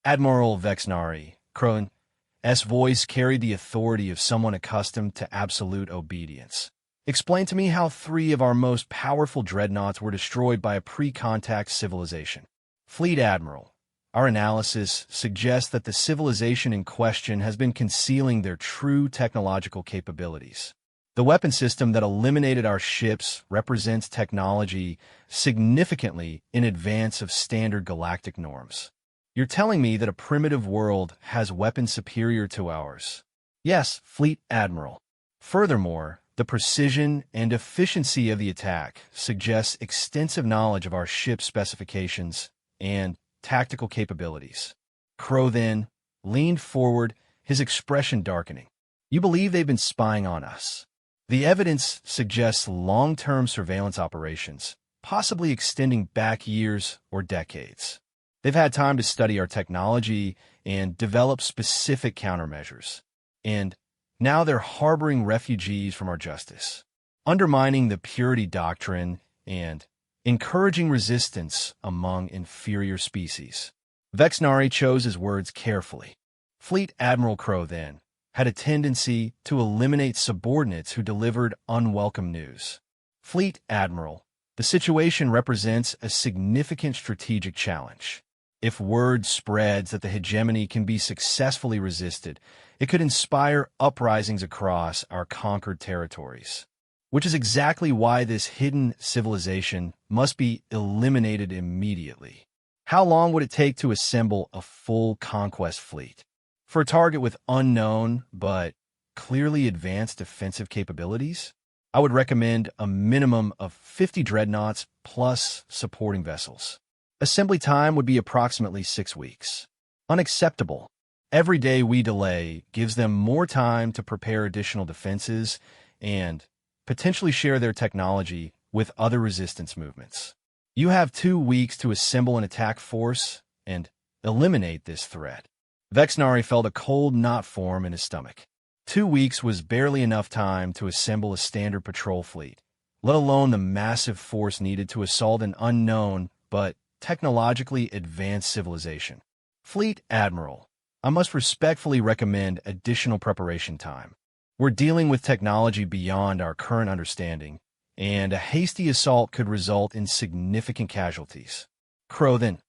Admiral Vexnari, Crowthen's voice carried the authority of someone accustomed to absolute obedience. Explain to me how 3 of our most powerful dreadnoughts were destroyed by a pre-contact civilization. Fleet Admiral, our analysis suggests that the civilization in question has been concealing their true technological capabilities. The weapon system that eliminated our ships represents technology significantly in advance of standard galactic norms. You're telling me that a primitive world has weapons superior to ours? Yes, Fleet Admiral. Furthermore, the precision and efficiency of the attack suggests extensive knowledge of our ship's specifications and tactical capabilities. Crow then leaned forward, his expression darkening. You believe they've been spying on us? The evidence suggests long-term surveillance operations, possibly extending back years or decades. They've had time to study our technology and develop specific countermeasures. And now they're harboring refugees from our justice, undermining the purity doctrine and encouraging resistance among inferior species. Vexnari chose his words carefully. Fleet Admiral Crow, then, had a tendency to eliminate subordinates who delivered unwelcome news. Fleet Admiral, the situation represents a significant strategic challenge. If word spreads that the hegemony can be successfully resisted, it could inspire uprisings across our conquered territories. which is exactly why this hidden civilization must be eliminated immediately. How long would it take to assemble a full conquest fleet? For a target with unknown but clearly advanced defensive capabilities, I would recommend a minimum of 50 dreadnoughts plus supporting vessels. Assembly time would be approximately 6 weeks. Unacceptable. Every day we delay gives them more time to prepare additional defenses and potentially share their technology with other resistance movements. You have 2 weeks to assemble an attack force and eliminate this threat. Vexnari felt a cold knot form in his stomach. 2 weeks was barely enough time to assemble a standard patrol fleet, let alone the massive force needed to assault an unknown but technologically advanced civilization. Fleet Admiral, I must respectfully recommend additional preparation time. We're dealing with technology beyond our current understanding, and a hasty assault could result in significant casualties. Crowthen's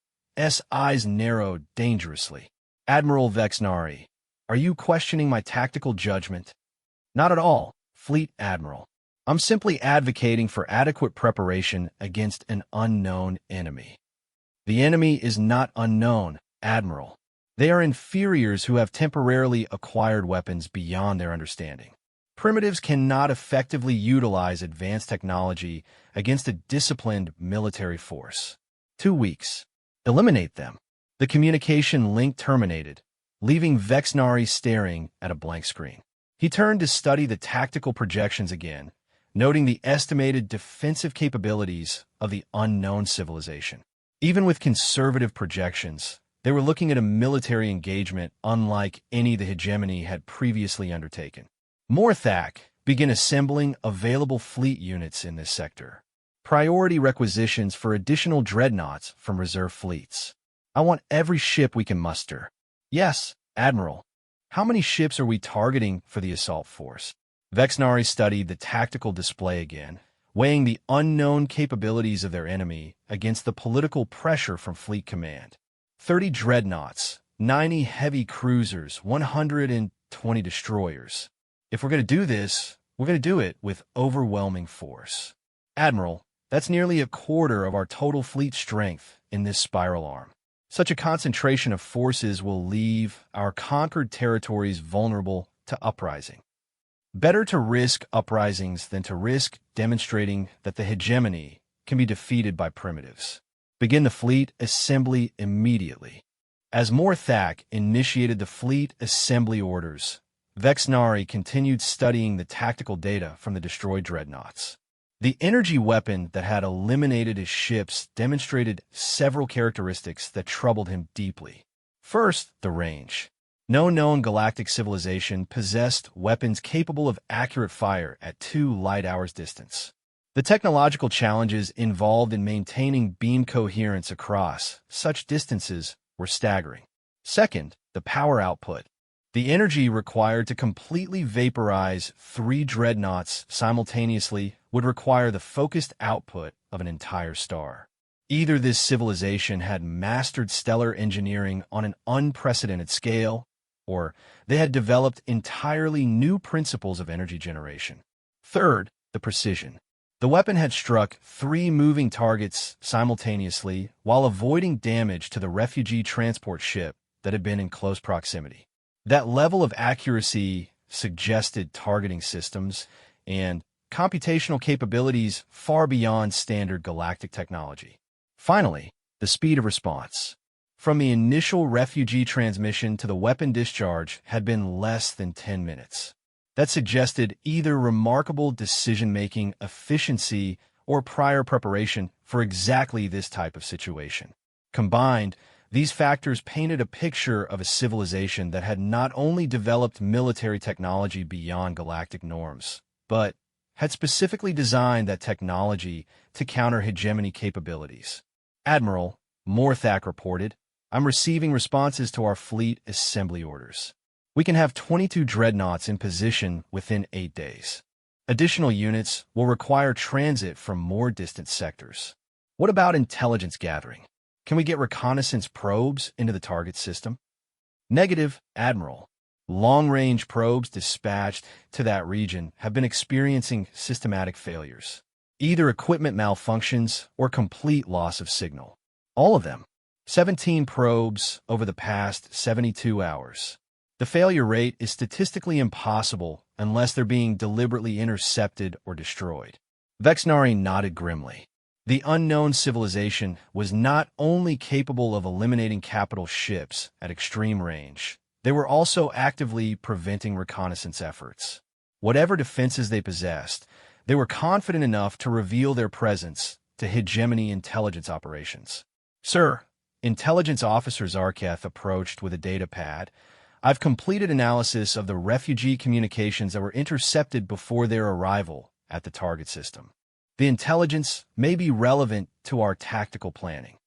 eyes narrowed dangerously. Admiral Vexnari, are you questioning my tactical judgment? Not at all, Fleet Admiral. I'm simply advocating for adequate preparation against an unknown enemy. The enemy is not unknown, Admiral. They are inferiors who have temporarily acquired weapons beyond their understanding. Primitives cannot effectively utilize advanced technology against a disciplined military force. 2 weeks. Eliminate them. The communication link terminated, leaving Vexnari staring at a blank screen. He turned to study the tactical projections again, noting the estimated defensive capabilities of the unknown civilization. Even with conservative projections, they were looking at a military engagement unlike any the hegemony had previously undertaken. Morthak began assembling available fleet units in this sector. Priority requisitions for additional dreadnoughts from reserve fleets. I want every ship we can muster. Yes, Admiral. How many ships are we targeting for the assault force? Vexnari studied the tactical display again, weighing the unknown capabilities of their enemy against the political pressure from Fleet Command. 30 dreadnoughts, 90 heavy cruisers, 120 destroyers. If we're going to do this, we're going to do it with overwhelming force. Admiral, that's nearly a quarter of our total fleet strength in this spiral arm. Such a concentration of forces will leave our conquered territories vulnerable to uprising. Better to risk uprisings than to risk demonstrating that the hegemony can be defeated by primitives. Begin the fleet assembly immediately. As Morthak initiated the fleet assembly orders, Vexnari continued studying the tactical data from the destroyed dreadnoughts. The energy weapon that had eliminated his ships demonstrated several characteristics that troubled him deeply. First, the range. No known galactic civilization possessed weapons capable of accurate fire at 2 light hours distance. The technological challenges involved in maintaining beam coherence across such distances were staggering. Second, the power output. The energy required to completely vaporize 3 dreadnoughts simultaneously would require the focused output of an entire star. Either this civilization had mastered stellar engineering on an unprecedented scale, or they had developed entirely new principles of energy generation. Third, the precision. The weapon had struck 3 moving targets simultaneously while avoiding damage to the refugee transport ship that had been in close proximity. That level of accuracy suggested targeting systems and computational capabilities far beyond standard galactic technology. Finally, the speed of response. From the initial refugee transmission to the weapon discharge had been less than 10 minutes. That suggested either remarkable decision-making efficiency or prior preparation for exactly this type of situation. Combined, these factors painted a picture of a civilization that had not only developed military technology beyond galactic norms, but had specifically designed that technology to counter hegemony capabilities. Admiral, Morthak reported, I'm receiving responses to our fleet assembly orders. We can have 22 dreadnoughts in position within 8 days. Additional units will require transit from more distant sectors. What about intelligence gathering? Can we get reconnaissance probes into the target system? Negative, Admiral. long-range probes dispatched to that region have been experiencing systematic failures, either equipment malfunctions or complete loss of signal. All of them. 17 probes over the past 72 hours. The failure rate is statistically impossible unless they're being deliberately intercepted or destroyed. Vexnari nodded grimly. The unknown civilization was not only capable of eliminating capital ships at extreme range, they were also actively preventing reconnaissance efforts. Whatever defenses they possessed, they were confident enough to reveal their presence to hegemony intelligence operations. Sir, Intelligence Officer Zarketh approached with a data pad. I've completed analysis of the refugee communications that were intercepted before their arrival at the target system. The intelligence may be relevant to our tactical planning.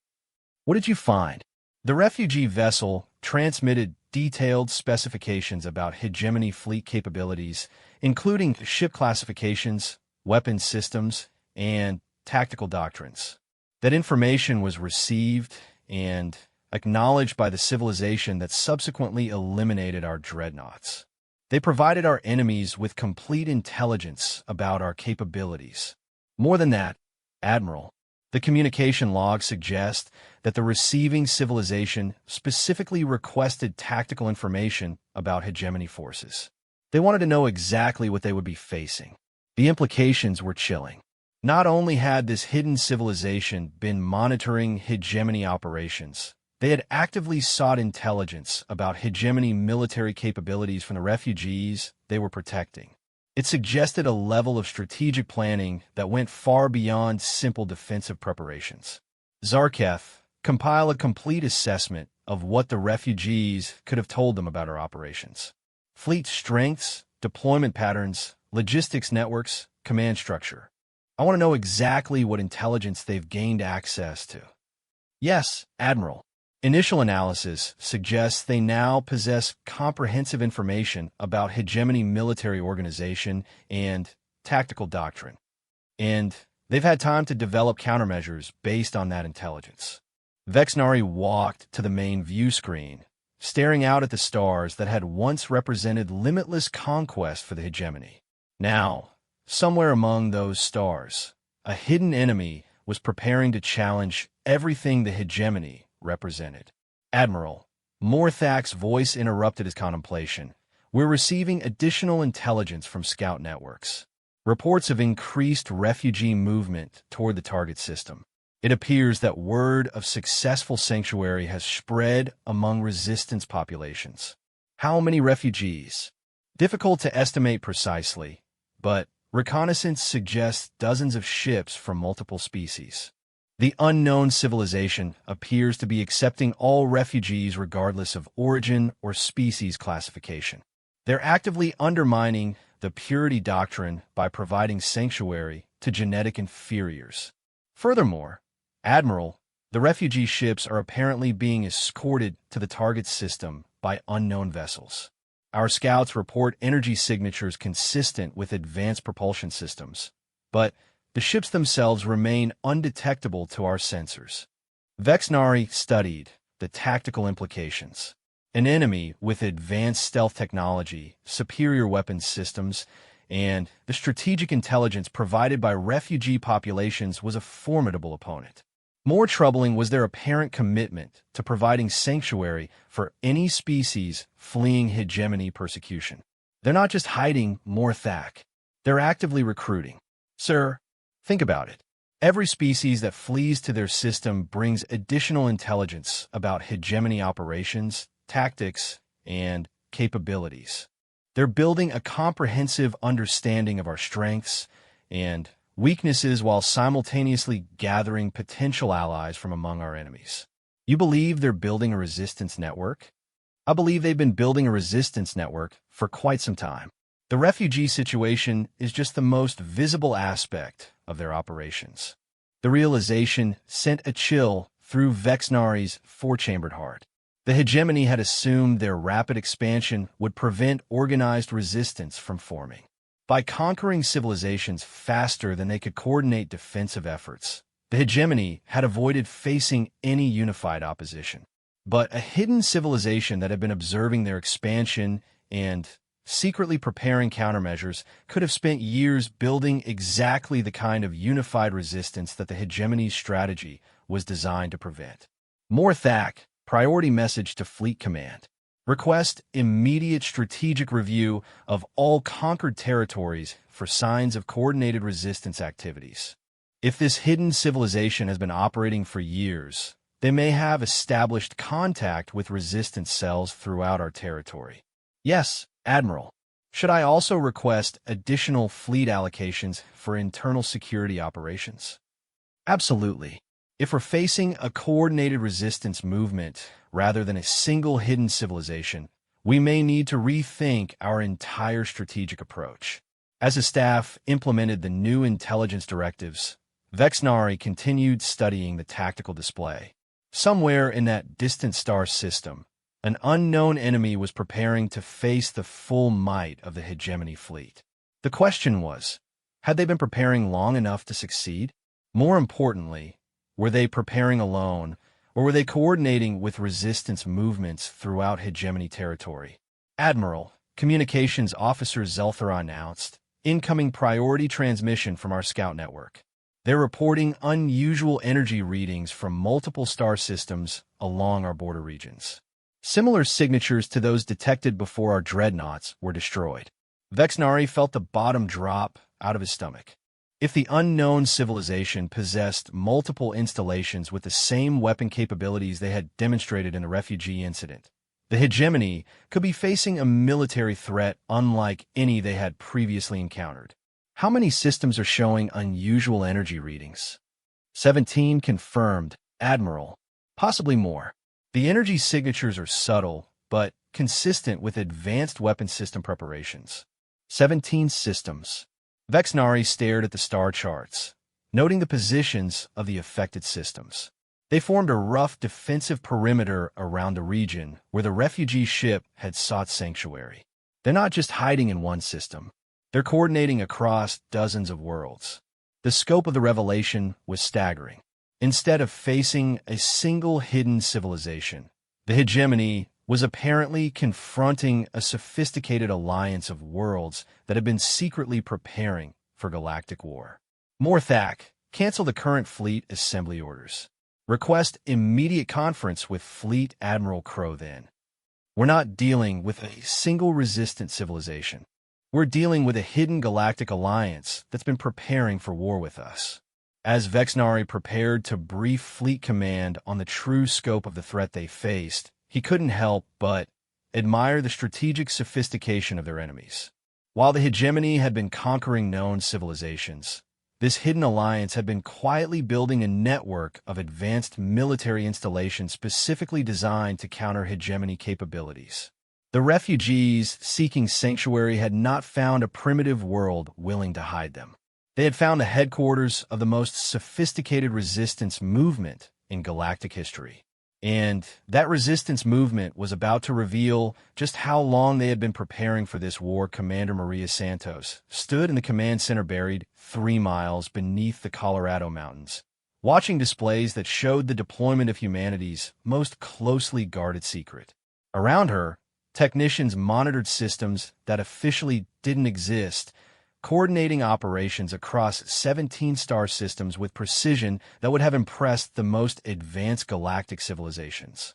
What did you find? The refugee vessel transmitted detailed specifications about hegemony fleet capabilities, including ship classifications, weapons systems, and tactical doctrines. That information was received and acknowledged by the civilization that subsequently eliminated our dreadnoughts. They provided our enemies with complete intelligence about our capabilities. More than that, Admiral, the communication logs suggest that the receiving civilization specifically requested tactical information about hegemony forces. They wanted to know exactly what they would be facing. The implications were chilling. Not only had this hidden civilization been monitoring hegemony operations, they had actively sought intelligence about hegemony military capabilities from the refugees they were protecting. It suggested a level of strategic planning that went far beyond simple defensive preparations. Zarketh compiled a complete assessment of what the refugees could have told them about our operations. Fleet strengths, deployment patterns, logistics networks, command structure. I want to know exactly what intelligence they've gained access to. Yes, Admiral. Initial analysis suggests they now possess comprehensive information about hegemony military organization and tactical doctrine. And they've had time to develop countermeasures based on that intelligence. Vexnari walked to the main view screen, staring out at the stars that had once represented limitless conquest for the hegemony. Now, somewhere among those stars, a hidden enemy was preparing to challenge everything the hegemony represented. Admiral, Morthak's voice interrupted his contemplation. We're receiving additional intelligence from scout networks. Reports of increased refugee movement toward the target system. It appears that word of successful sanctuary has spread among resistance populations. How many refugees? Difficult to estimate precisely, but reconnaissance suggests dozens of ships from multiple species. The unknown civilization appears to be accepting all refugees regardless of origin or species classification. They're actively undermining the purity doctrine by providing sanctuary to genetic inferiors. Furthermore, Admiral, the refugee ships are apparently being escorted to the target system by unknown vessels. Our scouts report energy signatures consistent with advanced propulsion systems, but the ships themselves remain undetectable to our sensors. Vexnari studied the tactical implications. An enemy with advanced stealth technology, superior weapons systems, and the strategic intelligence provided by refugee populations was a formidable opponent. More troubling was their apparent commitment to providing sanctuary for any species fleeing hegemony persecution. They're not just hiding Morthak, they're actively recruiting. Sir, think about it. Every species that flees to their system brings additional intelligence about hegemony operations, tactics, and capabilities. They're building a comprehensive understanding of our strengths and weaknesses while simultaneously gathering potential allies from among our enemies. You believe they're building a resistance network? I believe they've been building a resistance network for quite some time. The refugee situation is just the most visible aspect of their operations. The realization sent a chill through Vexnari's four-chambered heart. The hegemony had assumed their rapid expansion would prevent organized resistance from forming. By conquering civilizations faster than they could coordinate defensive efforts, the hegemony had avoided facing any unified opposition. But a hidden civilization that had been observing their expansion and secretly preparing countermeasures, could have spent years building exactly the kind of unified resistance that the hegemony's strategy was designed to prevent. More THAC, priority message to Fleet Command. Request immediate strategic review of all conquered territories for signs of coordinated resistance activities. If this hidden civilization has been operating for years, they may have established contact with resistance cells throughout our territory. Yes, Admiral. Should I also request additional fleet allocations for internal security operations? Absolutely. If we're facing a coordinated resistance movement rather than a single hidden civilization, we may need to rethink our entire strategic approach. As the staff implemented the new intelligence directives, Vexnari continued studying the tactical display. Somewhere in that distant star system, an unknown enemy was preparing to face the full might of the hegemony fleet. The question was, had they been preparing long enough to succeed? More importantly, were they preparing alone, or were they coordinating with resistance movements throughout hegemony territory? Admiral, Communications Officer Zelthara announced, incoming priority transmission from our scout network. They're reporting unusual energy readings from multiple star systems along our border regions. Similar signatures to those detected before our dreadnoughts were destroyed. Vexnari felt the bottom drop out of his stomach. If the unknown civilization possessed multiple installations with the same weapon capabilities they had demonstrated in the refugee incident, the hegemony could be facing a military threat unlike any they had previously encountered. How many systems are showing unusual energy readings? 17 confirmed, Admiral. Possibly more. The energy signatures are subtle, but consistent with advanced weapon system preparations. 17 systems. Vexnari stared at the star charts, noting the positions of the affected systems. They formed a rough defensive perimeter around the region where the refugee ship had sought sanctuary. They're not just hiding in one system. They're coordinating across dozens of worlds. The scope of the revelation was staggering. Instead of facing a single hidden civilization, the hegemony was apparently confronting a sophisticated alliance of worlds that had been secretly preparing for galactic war. More THAC, cancel the current fleet assembly orders. Request immediate conference with Fleet Admiral Crow then. We're not dealing with a single resistant civilization. We're dealing with a hidden galactic alliance that's been preparing for war with us. As Vexnari prepared to brief Fleet Command on the true scope of the threat they faced, he couldn't help but admire the strategic sophistication of their enemies. While the hegemony had been conquering known civilizations, this hidden alliance had been quietly building a network of advanced military installations specifically designed to counter hegemony capabilities. The refugees seeking sanctuary had not found a primitive world willing to hide them. They had found the headquarters of the most sophisticated resistance movement in galactic history. And that resistance movement was about to reveal just how long they had been preparing for this war. Commander Maria Santos stood in the command center buried 3 miles beneath the Colorado Mountains, watching displays that showed the deployment of humanity's most closely guarded secret. Around her, technicians monitored systems that officially didn't exist, coordinating operations across 17 star systems with precision that would have impressed the most advanced galactic civilizations.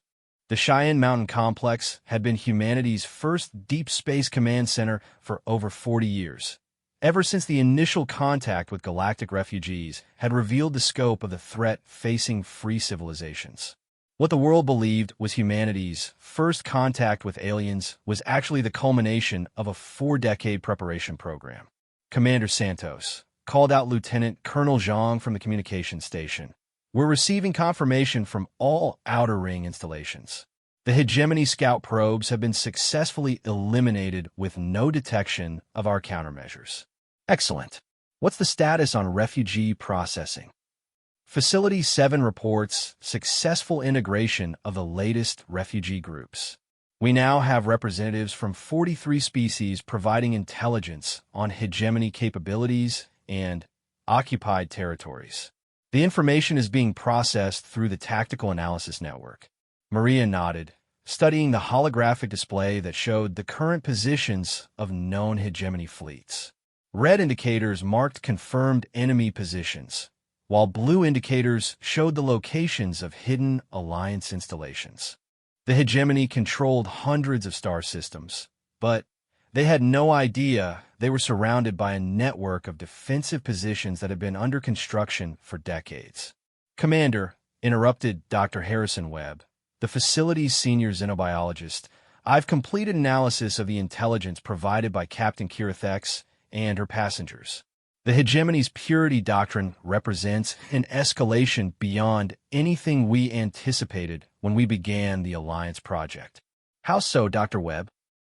The Cheyenne Mountain Complex had been humanity's first deep space command center for over 40 years, ever since the initial contact with galactic refugees had revealed the scope of the threat facing free civilizations. What the world believed was humanity's first contact with aliens was actually the culmination of a 4-decade preparation program. Commander Santos called out Lieutenant Colonel Zhang from the communications station. We're receiving confirmation from all outer ring installations. The hegemony scout probes have been successfully eliminated with no detection of our countermeasures. Excellent. What's the status on refugee processing? Facility 7 reports successful integration of the latest refugee groups. We now have representatives from 43 species providing intelligence on hegemony capabilities and occupied territories. The information is being processed through the Tactical Analysis Network. Maria nodded, studying the holographic display that showed the current positions of known hegemony fleets. Red indicators marked confirmed enemy positions, while blue indicators showed the locations of hidden Alliance installations. The hegemony controlled hundreds of star systems, but they had no idea they were surrounded by a network of defensive positions that had been under construction for decades. "Commander," interrupted Dr. Harrison Webb, the facility's senior xenobiologist, "I've completed analysis of the intelligence provided by Captain Kirathex and her passengers. The hegemony's purity doctrine represents an escalation beyond anything we anticipated when we began the Alliance project." "How so, Dr. Webb?"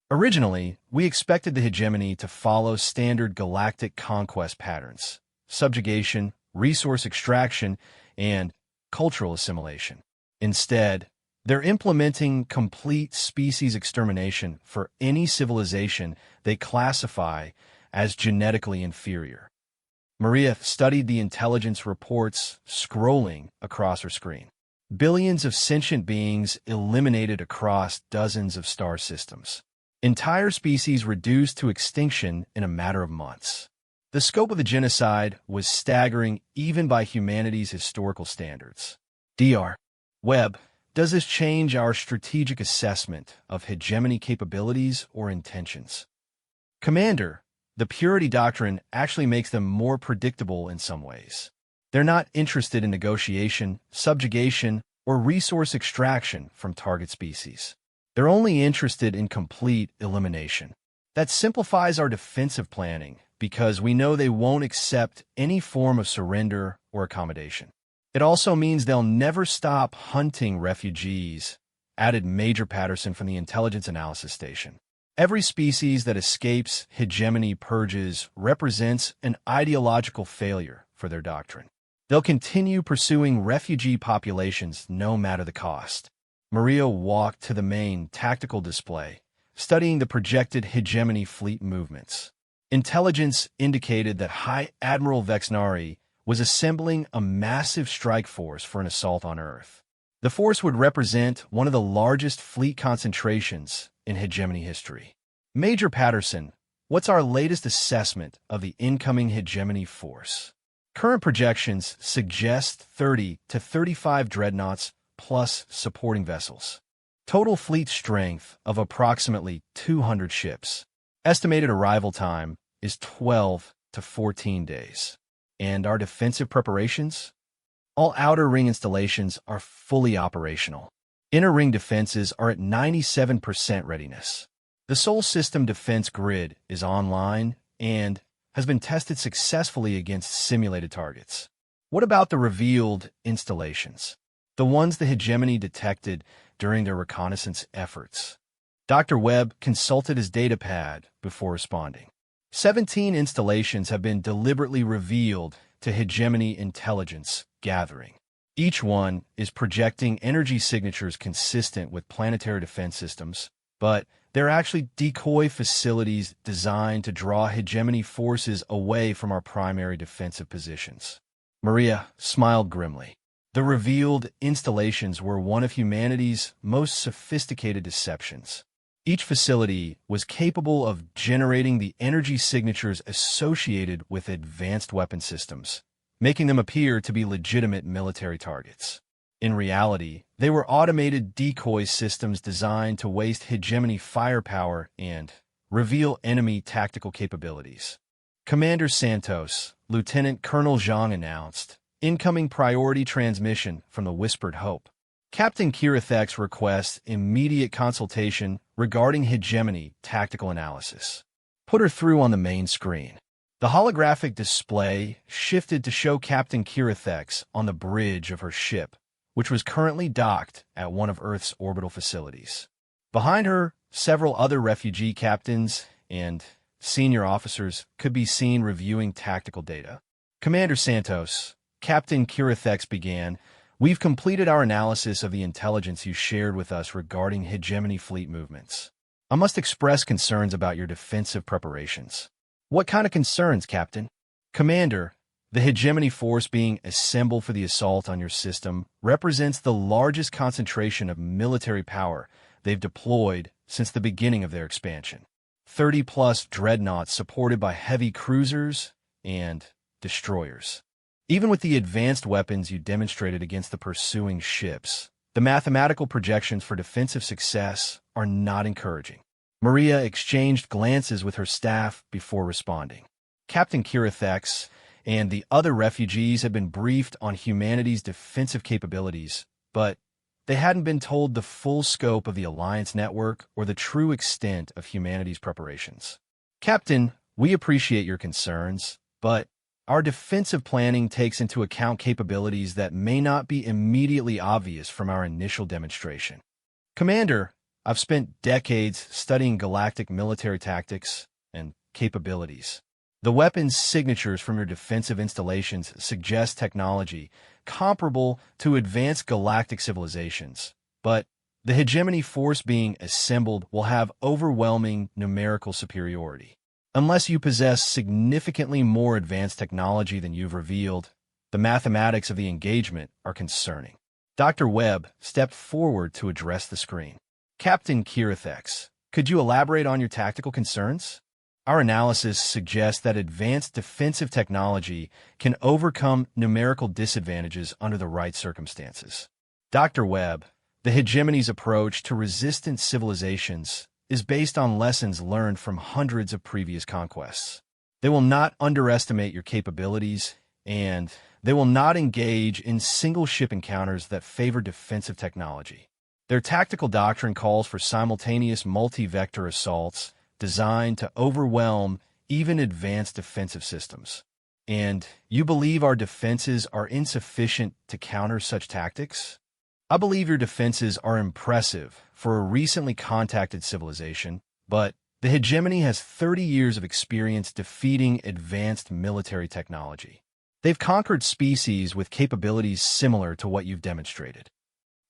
"Originally, we expected the hegemony to follow standard galactic conquest patterns: subjugation, resource extraction, and cultural assimilation. Instead, they're implementing complete species extermination for any civilization they classify as genetically inferior." Maria studied the intelligence reports scrolling across her screen. Billions of sentient beings eliminated across dozens of star systems. Entire species reduced to extinction in a matter of months. The scope of the genocide was staggering even by humanity's historical standards. Dr. Webb, does this change our strategic assessment of hegemony capabilities or intentions? "Commander, the purity doctrine actually makes them more predictable in some ways. They're not interested in negotiation, subjugation, or resource extraction from target species. They're only interested in complete elimination. That simplifies our defensive planning because we know they won't accept any form of surrender or accommodation. It also means they'll never stop hunting refugees," added Major Patterson from the Intelligence Analysis Station. "Every species that escapes hegemony purges represents an ideological failure for their doctrine. They'll continue pursuing refugee populations no matter the cost." Maria walked to the main tactical display, studying the projected hegemony fleet movements. Intelligence indicated that High Admiral Vexnari was assembling a massive strike force for an assault on Earth. The force would represent one of the largest fleet concentrations in hegemony history. "Major Patterson, what's our latest assessment of the incoming hegemony force?" "Current projections suggest 30 to 35 dreadnoughts plus supporting vessels. Total fleet strength of approximately 200 ships. Estimated arrival time is 12 to 14 days. And our defensive preparations? All outer ring installations are fully operational. Inner ring defenses are at 97% readiness. The Sol System defense grid is online and has been tested successfully against simulated targets." "What about the revealed installations? The ones the hegemony detected during their reconnaissance efforts?" Dr. Webb consulted his datapad before responding. 17 installations have been deliberately revealed to hegemony intelligence gathering. Each one is projecting energy signatures consistent with planetary defense systems, but they're actually decoy facilities designed to draw hegemony forces away from our primary defensive positions. Maria smiled grimly. The revealed installations were one of humanity's most sophisticated deceptions. Each facility was capable of generating the energy signatures associated with advanced weapon systems, making them appear to be legitimate military targets. In reality, they were automated decoy systems designed to waste hegemony firepower and reveal enemy tactical capabilities. "Commander Santos," Lieutenant Colonel Zhang announced, "incoming priority transmission from the Whispered Hope. Captain Kirathex requests immediate consultation regarding hegemony tactical analysis." Put her through on the main screen. The holographic display shifted to show Captain Kirathex on the bridge of her ship, which was currently docked at one of Earth's orbital facilities. Behind her, several other refugee captains and senior officers could be seen reviewing tactical data. "Commander Santos," Captain Kirathex began, "we've completed our analysis of the intelligence you shared with us regarding hegemony fleet movements. I must express concerns about your defensive preparations." "What kind of concerns, Captain?" "Commander, the hegemony force being assembled for the assault on your system represents the largest concentration of military power they've deployed since the beginning of their expansion. 30-plus dreadnoughts supported by heavy cruisers and destroyers. Even with the advanced weapons you demonstrated against the pursuing ships, the mathematical projections for defensive success are not encouraging. Maria exchanged glances with her staff before responding. Captain Kirathex and the other refugees had been briefed on humanity's defensive capabilities, but they hadn't been told the full scope of the Alliance network or the true extent of humanity's preparations. Captain, we appreciate your concerns, but our defensive planning takes into account capabilities that may not be immediately obvious from our initial demonstration. Commander, I've spent decades studying galactic military tactics and capabilities. The weapons signatures from your defensive installations suggest technology comparable to advanced galactic civilizations, but the hegemony force being assembled will have overwhelming numerical superiority. Unless you possess significantly more advanced technology than you've revealed, the mathematics of the engagement are concerning. Dr. Webb stepped forward to address the screen. Captain Kirathex, could you elaborate on your tactical concerns? Our analysis suggests that advanced defensive technology can overcome numerical disadvantages under the right circumstances. Dr. Webb, the hegemony's approach to resistant civilizations is based on lessons learned from hundreds of previous conquests. They will not underestimate your capabilities, and they will not engage in single-ship encounters that favor defensive technology. Their tactical doctrine calls for simultaneous multi-vector assaults designed to overwhelm even advanced defensive systems. And you believe our defenses are insufficient to counter such tactics? I believe your defenses are impressive for a recently contacted civilization, but the hegemony has 30 years of experience defeating advanced military technology. They've conquered species with capabilities similar to what you've demonstrated.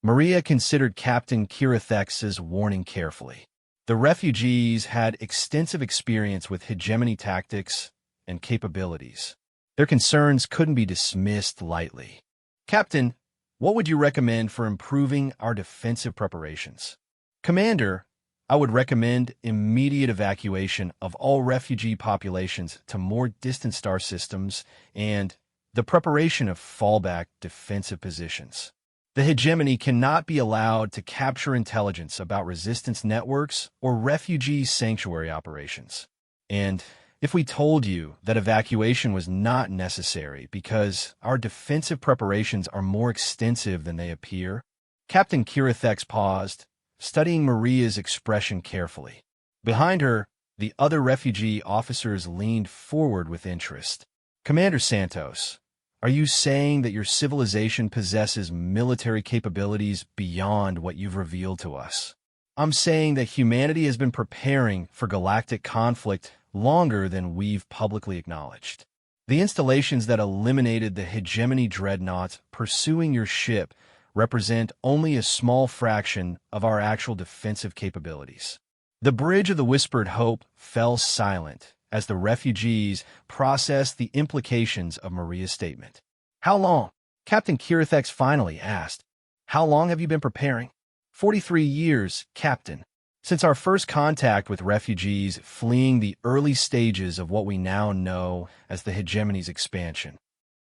Maria considered Captain Kirathex's warning carefully. The refugees had extensive experience with hegemony tactics and capabilities. Their concerns couldn't be dismissed lightly. Captain, what would you recommend for improving our defensive preparations? Commander, I would recommend immediate evacuation of all refugee populations to more distant star systems and the preparation of fallback defensive positions. The hegemony cannot be allowed to capture intelligence about resistance networks or refugee sanctuary operations. And if we told you that evacuation was not necessary because our defensive preparations are more extensive than they appear? Captain Kirathex paused, studying Maria's expression carefully. Behind her, the other refugee officers leaned forward with interest. Commander Santos, are you saying that your civilization possesses military capabilities beyond what you've revealed to us? I'm saying that humanity has been preparing for galactic conflict longer than we've publicly acknowledged. The installations that eliminated the hegemony dreadnoughts pursuing your ship represent only a small fraction of our actual defensive capabilities. The Bridge of the Whispered Hope fell silent as the refugees processed the implications of Maria's statement. How long? Captain Kirathex finally asked. How long have you been preparing? 43 years, Captain. Since our first contact with refugees fleeing the early stages of what we now know as the hegemony's expansion.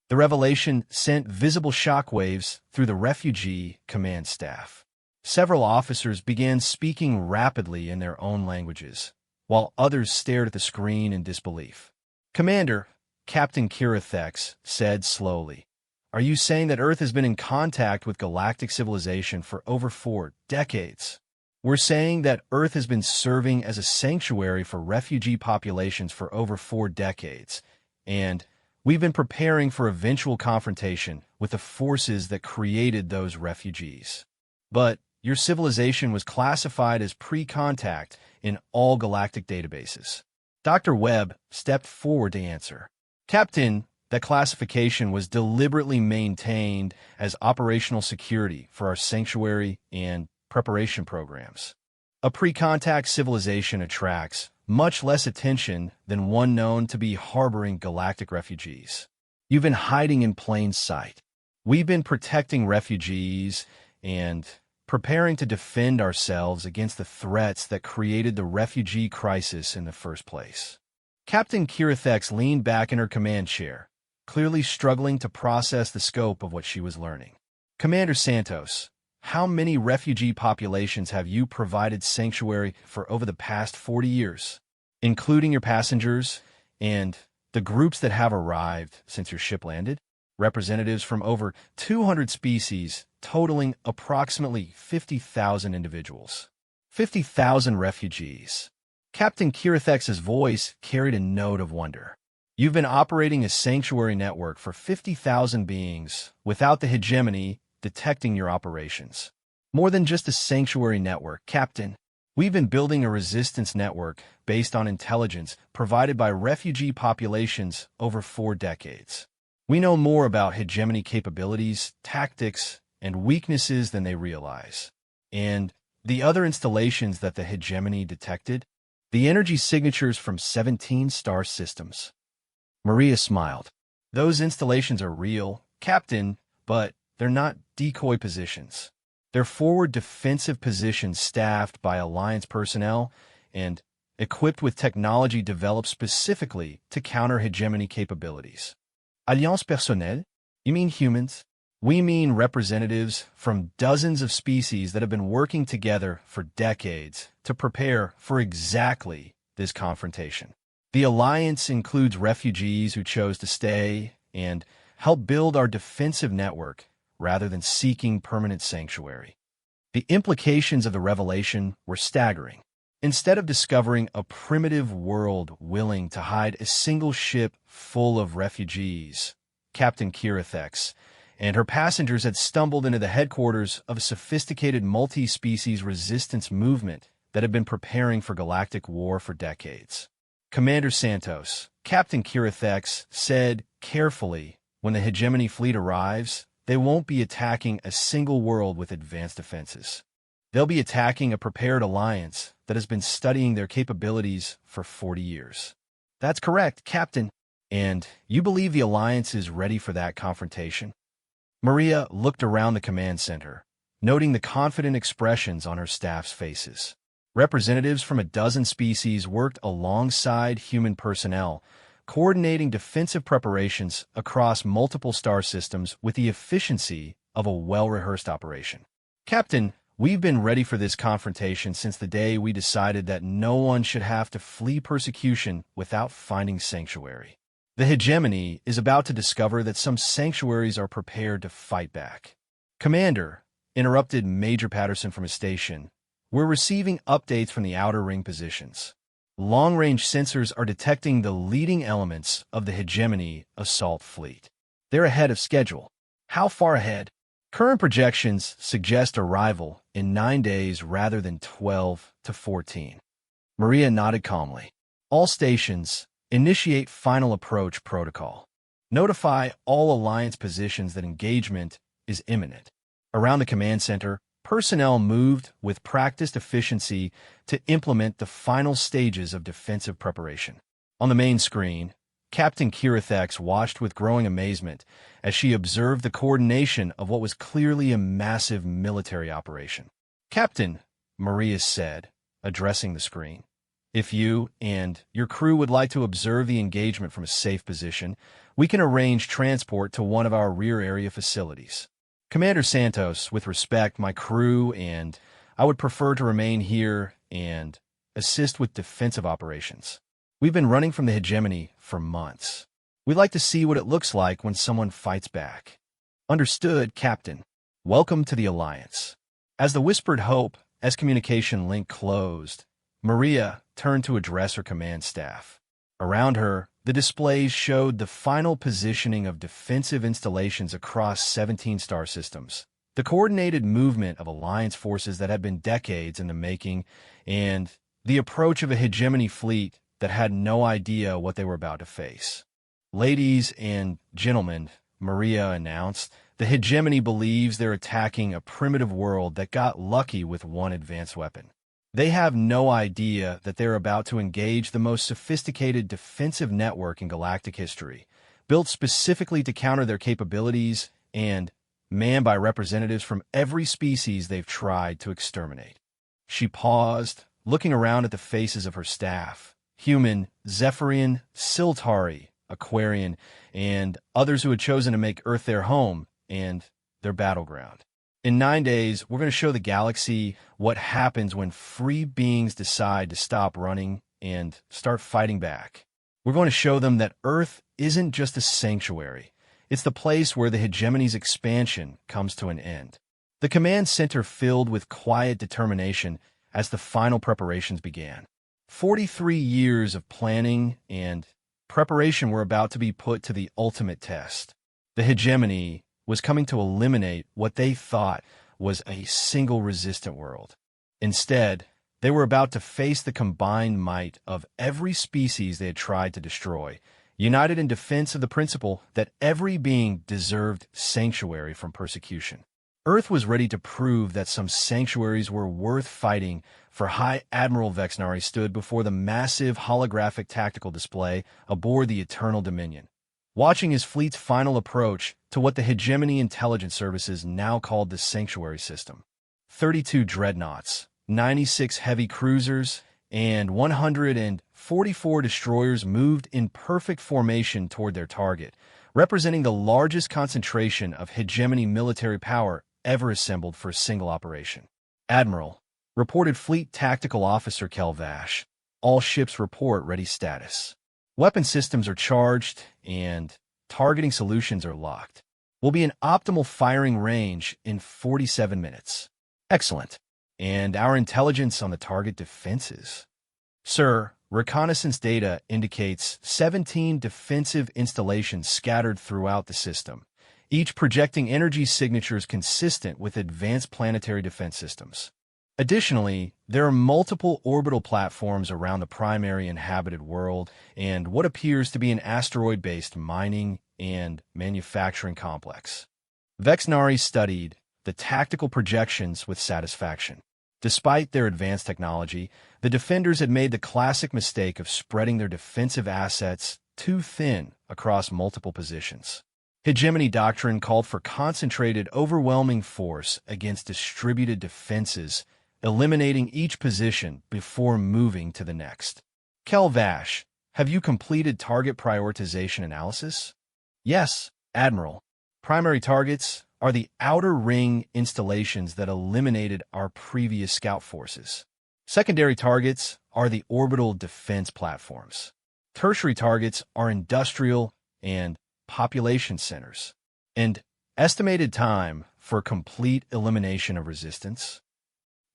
The revelation sent visible shockwaves through the refugee command staff. Several officers began speaking rapidly in their own languages, while others stared at the screen in disbelief. Commander, Captain Kirathex said slowly, are you saying that Earth has been in contact with galactic civilization for over 4 decades? We're saying that Earth has been serving as a sanctuary for refugee populations for over 4 decades, and we've been preparing for eventual confrontation with the forces that created those refugees. But your civilization was classified as pre-contact in all galactic databases. Dr. Webb stepped forward to answer. Captain, that classification was deliberately maintained as operational security for our sanctuary and preparation programs. A pre-contact civilization attracts much less attention than one known to be harboring galactic refugees. You've been hiding in plain sight. We've been protecting refugees and preparing to defend ourselves against the threats that created the refugee crisis in the first place. Captain Kirathex leaned back in her command chair, clearly struggling to process the scope of what she was learning. Commander Santos, how many refugee populations have you provided sanctuary for over the past 40 years, including your passengers and the groups that have arrived since your ship landed? Representatives from over 200 species, totaling approximately 50,000 individuals. 50,000 refugees. Captain Kirathex's voice carried a note of wonder. You've been operating a sanctuary network for 50,000 beings without the hegemony detecting your operations. More than just a sanctuary network, Captain. We've been building a resistance network based on intelligence provided by refugee populations over 4 decades. We know more about hegemony capabilities, tactics, and weaknesses than they realize. And the other installations that the hegemony detected? The energy signatures from 17 star systems. Maria smiled. Those installations are real, Captain, but they're not decoy positions. They're forward defensive positions staffed by Alliance personnel and equipped with technology developed specifically to counter hegemony capabilities. Alliance personnel? You mean humans? We mean representatives from dozens of species that have been working together for decades to prepare for exactly this confrontation. The Alliance includes refugees who chose to stay and help build our defensive network rather than seeking permanent sanctuary. The implications of the revelation were staggering. Instead of discovering a primitive world willing to hide a single ship full of refugees, Captain Kirathex and her passengers had stumbled into the headquarters of a sophisticated multi-species resistance movement that had been preparing for galactic war for decades. Commander Santos, Captain Kirathex said carefully, when the hegemony fleet arrives, they won't be attacking a single world with advanced defenses. They'll be attacking a prepared alliance that has been studying their capabilities for 40 years. That's correct, Captain. And you believe the alliance is ready for that confrontation? Maria looked around the command center, noting the confident expressions on her staff's faces. Representatives from a dozen species worked alongside human personnel, coordinating defensive preparations across multiple star systems with the efficiency of a well-rehearsed operation. Captain, we've been ready for this confrontation since the day we decided that no one should have to flee persecution without finding sanctuary. The hegemony is about to discover that some sanctuaries are prepared to fight back. Commander, interrupted Major Patterson from his station, we're receiving updates from the outer ring positions. Long-range sensors are detecting the leading elements of the hegemony assault fleet. They're ahead of schedule. How far ahead? Current projections suggest arrival in 9 days rather than 12 to 14. Maria nodded calmly. All stations, initiate final approach protocol. Notify all Alliance positions that engagement is imminent. Around the command center, personnel moved with practiced efficiency to implement the final stages of defensive preparation. On the main screen, Captain Kirathex watched with growing amazement as she observed the coordination of what was clearly a massive military operation. Captain, Maria said, addressing the screen, if you and your crew would like to observe the engagement from a safe position, we can arrange transport to one of our rear area facilities. Commander Santos, with respect, my crew and I would prefer to remain here and assist with defensive operations. We've been running from the hegemony for months. We'd like to see what it looks like when someone fights back. Understood, Captain. Welcome to the Alliance. As the whispered hope as communication link closed, Maria turned to address her command staff. Around her, the displays showed the final positioning of defensive installations across 17 star systems, the coordinated movement of Alliance forces that had been decades in the making, and the approach of a hegemony fleet that had no idea what they were about to face. Ladies and gentlemen, Maria announced, the hegemony believes they're attacking a primitive world that got lucky with one advanced weapon. They have no idea that they're about to engage the most sophisticated defensive network in galactic history, built specifically to counter their capabilities and manned by representatives from every species they've tried to exterminate. She paused, looking around at the faces of her staff: human, Zephyrian, Siltari, Aquarian, and others who had chosen to make Earth their home and their battleground. In 9 days, we're going to show the galaxy what happens when free beings decide to stop running and start fighting back. We're going to show them that Earth isn't just a sanctuary. It's the place where the hegemony's expansion comes to an end. The command center filled with quiet determination as the final preparations began. 43 years of planning and preparation were about to be put to the ultimate test. The hegemony was coming to eliminate what they thought was a single resistant world. Instead, they were about to face the combined might of every species they had tried to destroy, united in defense of the principle that every being deserved sanctuary from persecution. Earth was ready to prove that some sanctuaries were worth fighting for. High Admiral Vexnari stood before the massive holographic tactical display aboard the Eternal Dominion, watching his fleet's final approach to what the Hegemony Intelligence Services now called the Sanctuary System. 32 dreadnoughts, 96 heavy cruisers, and 144 destroyers moved in perfect formation toward their target, representing the largest concentration of hegemony military power ever assembled for a single operation. Admiral, reported Fleet Tactical Officer Kelvash. All ships report ready status. Weapon systems are charged and targeting solutions are locked. Will be an optimal firing range in 47 minutes. Excellent. And our intelligence on the target defenses? Sir, reconnaissance data indicates 17 defensive installations scattered throughout the system, each projecting energy signatures consistent with advanced planetary defense systems. Additionally, there are multiple orbital platforms around the primary inhabited world and what appears to be an asteroid-based mining and manufacturing complex. Vexnari studied the tactical projections with satisfaction. Despite their advanced technology, the defenders had made the classic mistake of spreading their defensive assets too thin across multiple positions. Hegemony doctrine called for concentrated, overwhelming force against distributed defenses, eliminating each position before moving to the next. Kelvash, have you completed target prioritization analysis? Yes, Admiral. Primary targets are the outer ring installations that eliminated our previous scout forces. Secondary targets are the orbital defense platforms. Tertiary targets are industrial and population centers. And estimated time for complete elimination of resistance?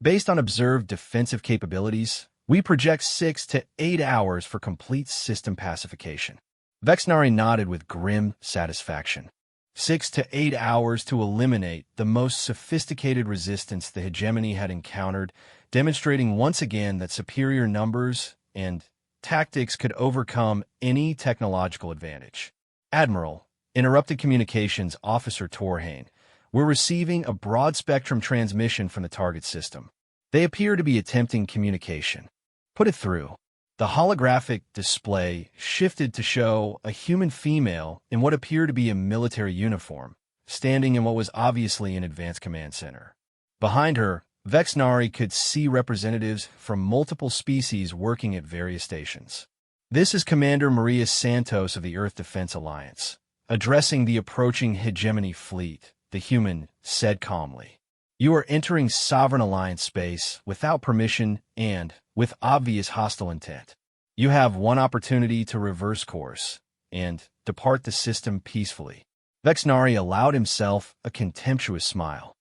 Based on observed defensive capabilities, we project 6 to 8 hours for complete system pacification. Vexnari nodded with grim satisfaction. 6 to 8 hours to eliminate the most sophisticated resistance the hegemony had encountered, demonstrating once again that superior numbers and tactics could overcome any technological advantage. Admiral, interrupted communications officer Torhain, we're receiving a broad-spectrum transmission from the target system. They appear to be attempting communication. Put it through. The holographic display shifted to show a human female in what appeared to be a military uniform, standing in what was obviously an advanced command center. Behind her, Vexnari could see representatives from multiple species working at various stations. This is Commander Maria Santos of the Earth Defense Alliance. Addressing the approaching hegemony fleet, the human said calmly, "You are entering Sovereign Alliance space without permission and with obvious hostile intent. You have one opportunity to reverse course and depart the system peacefully." Vexnari allowed himself a contemptuous smile.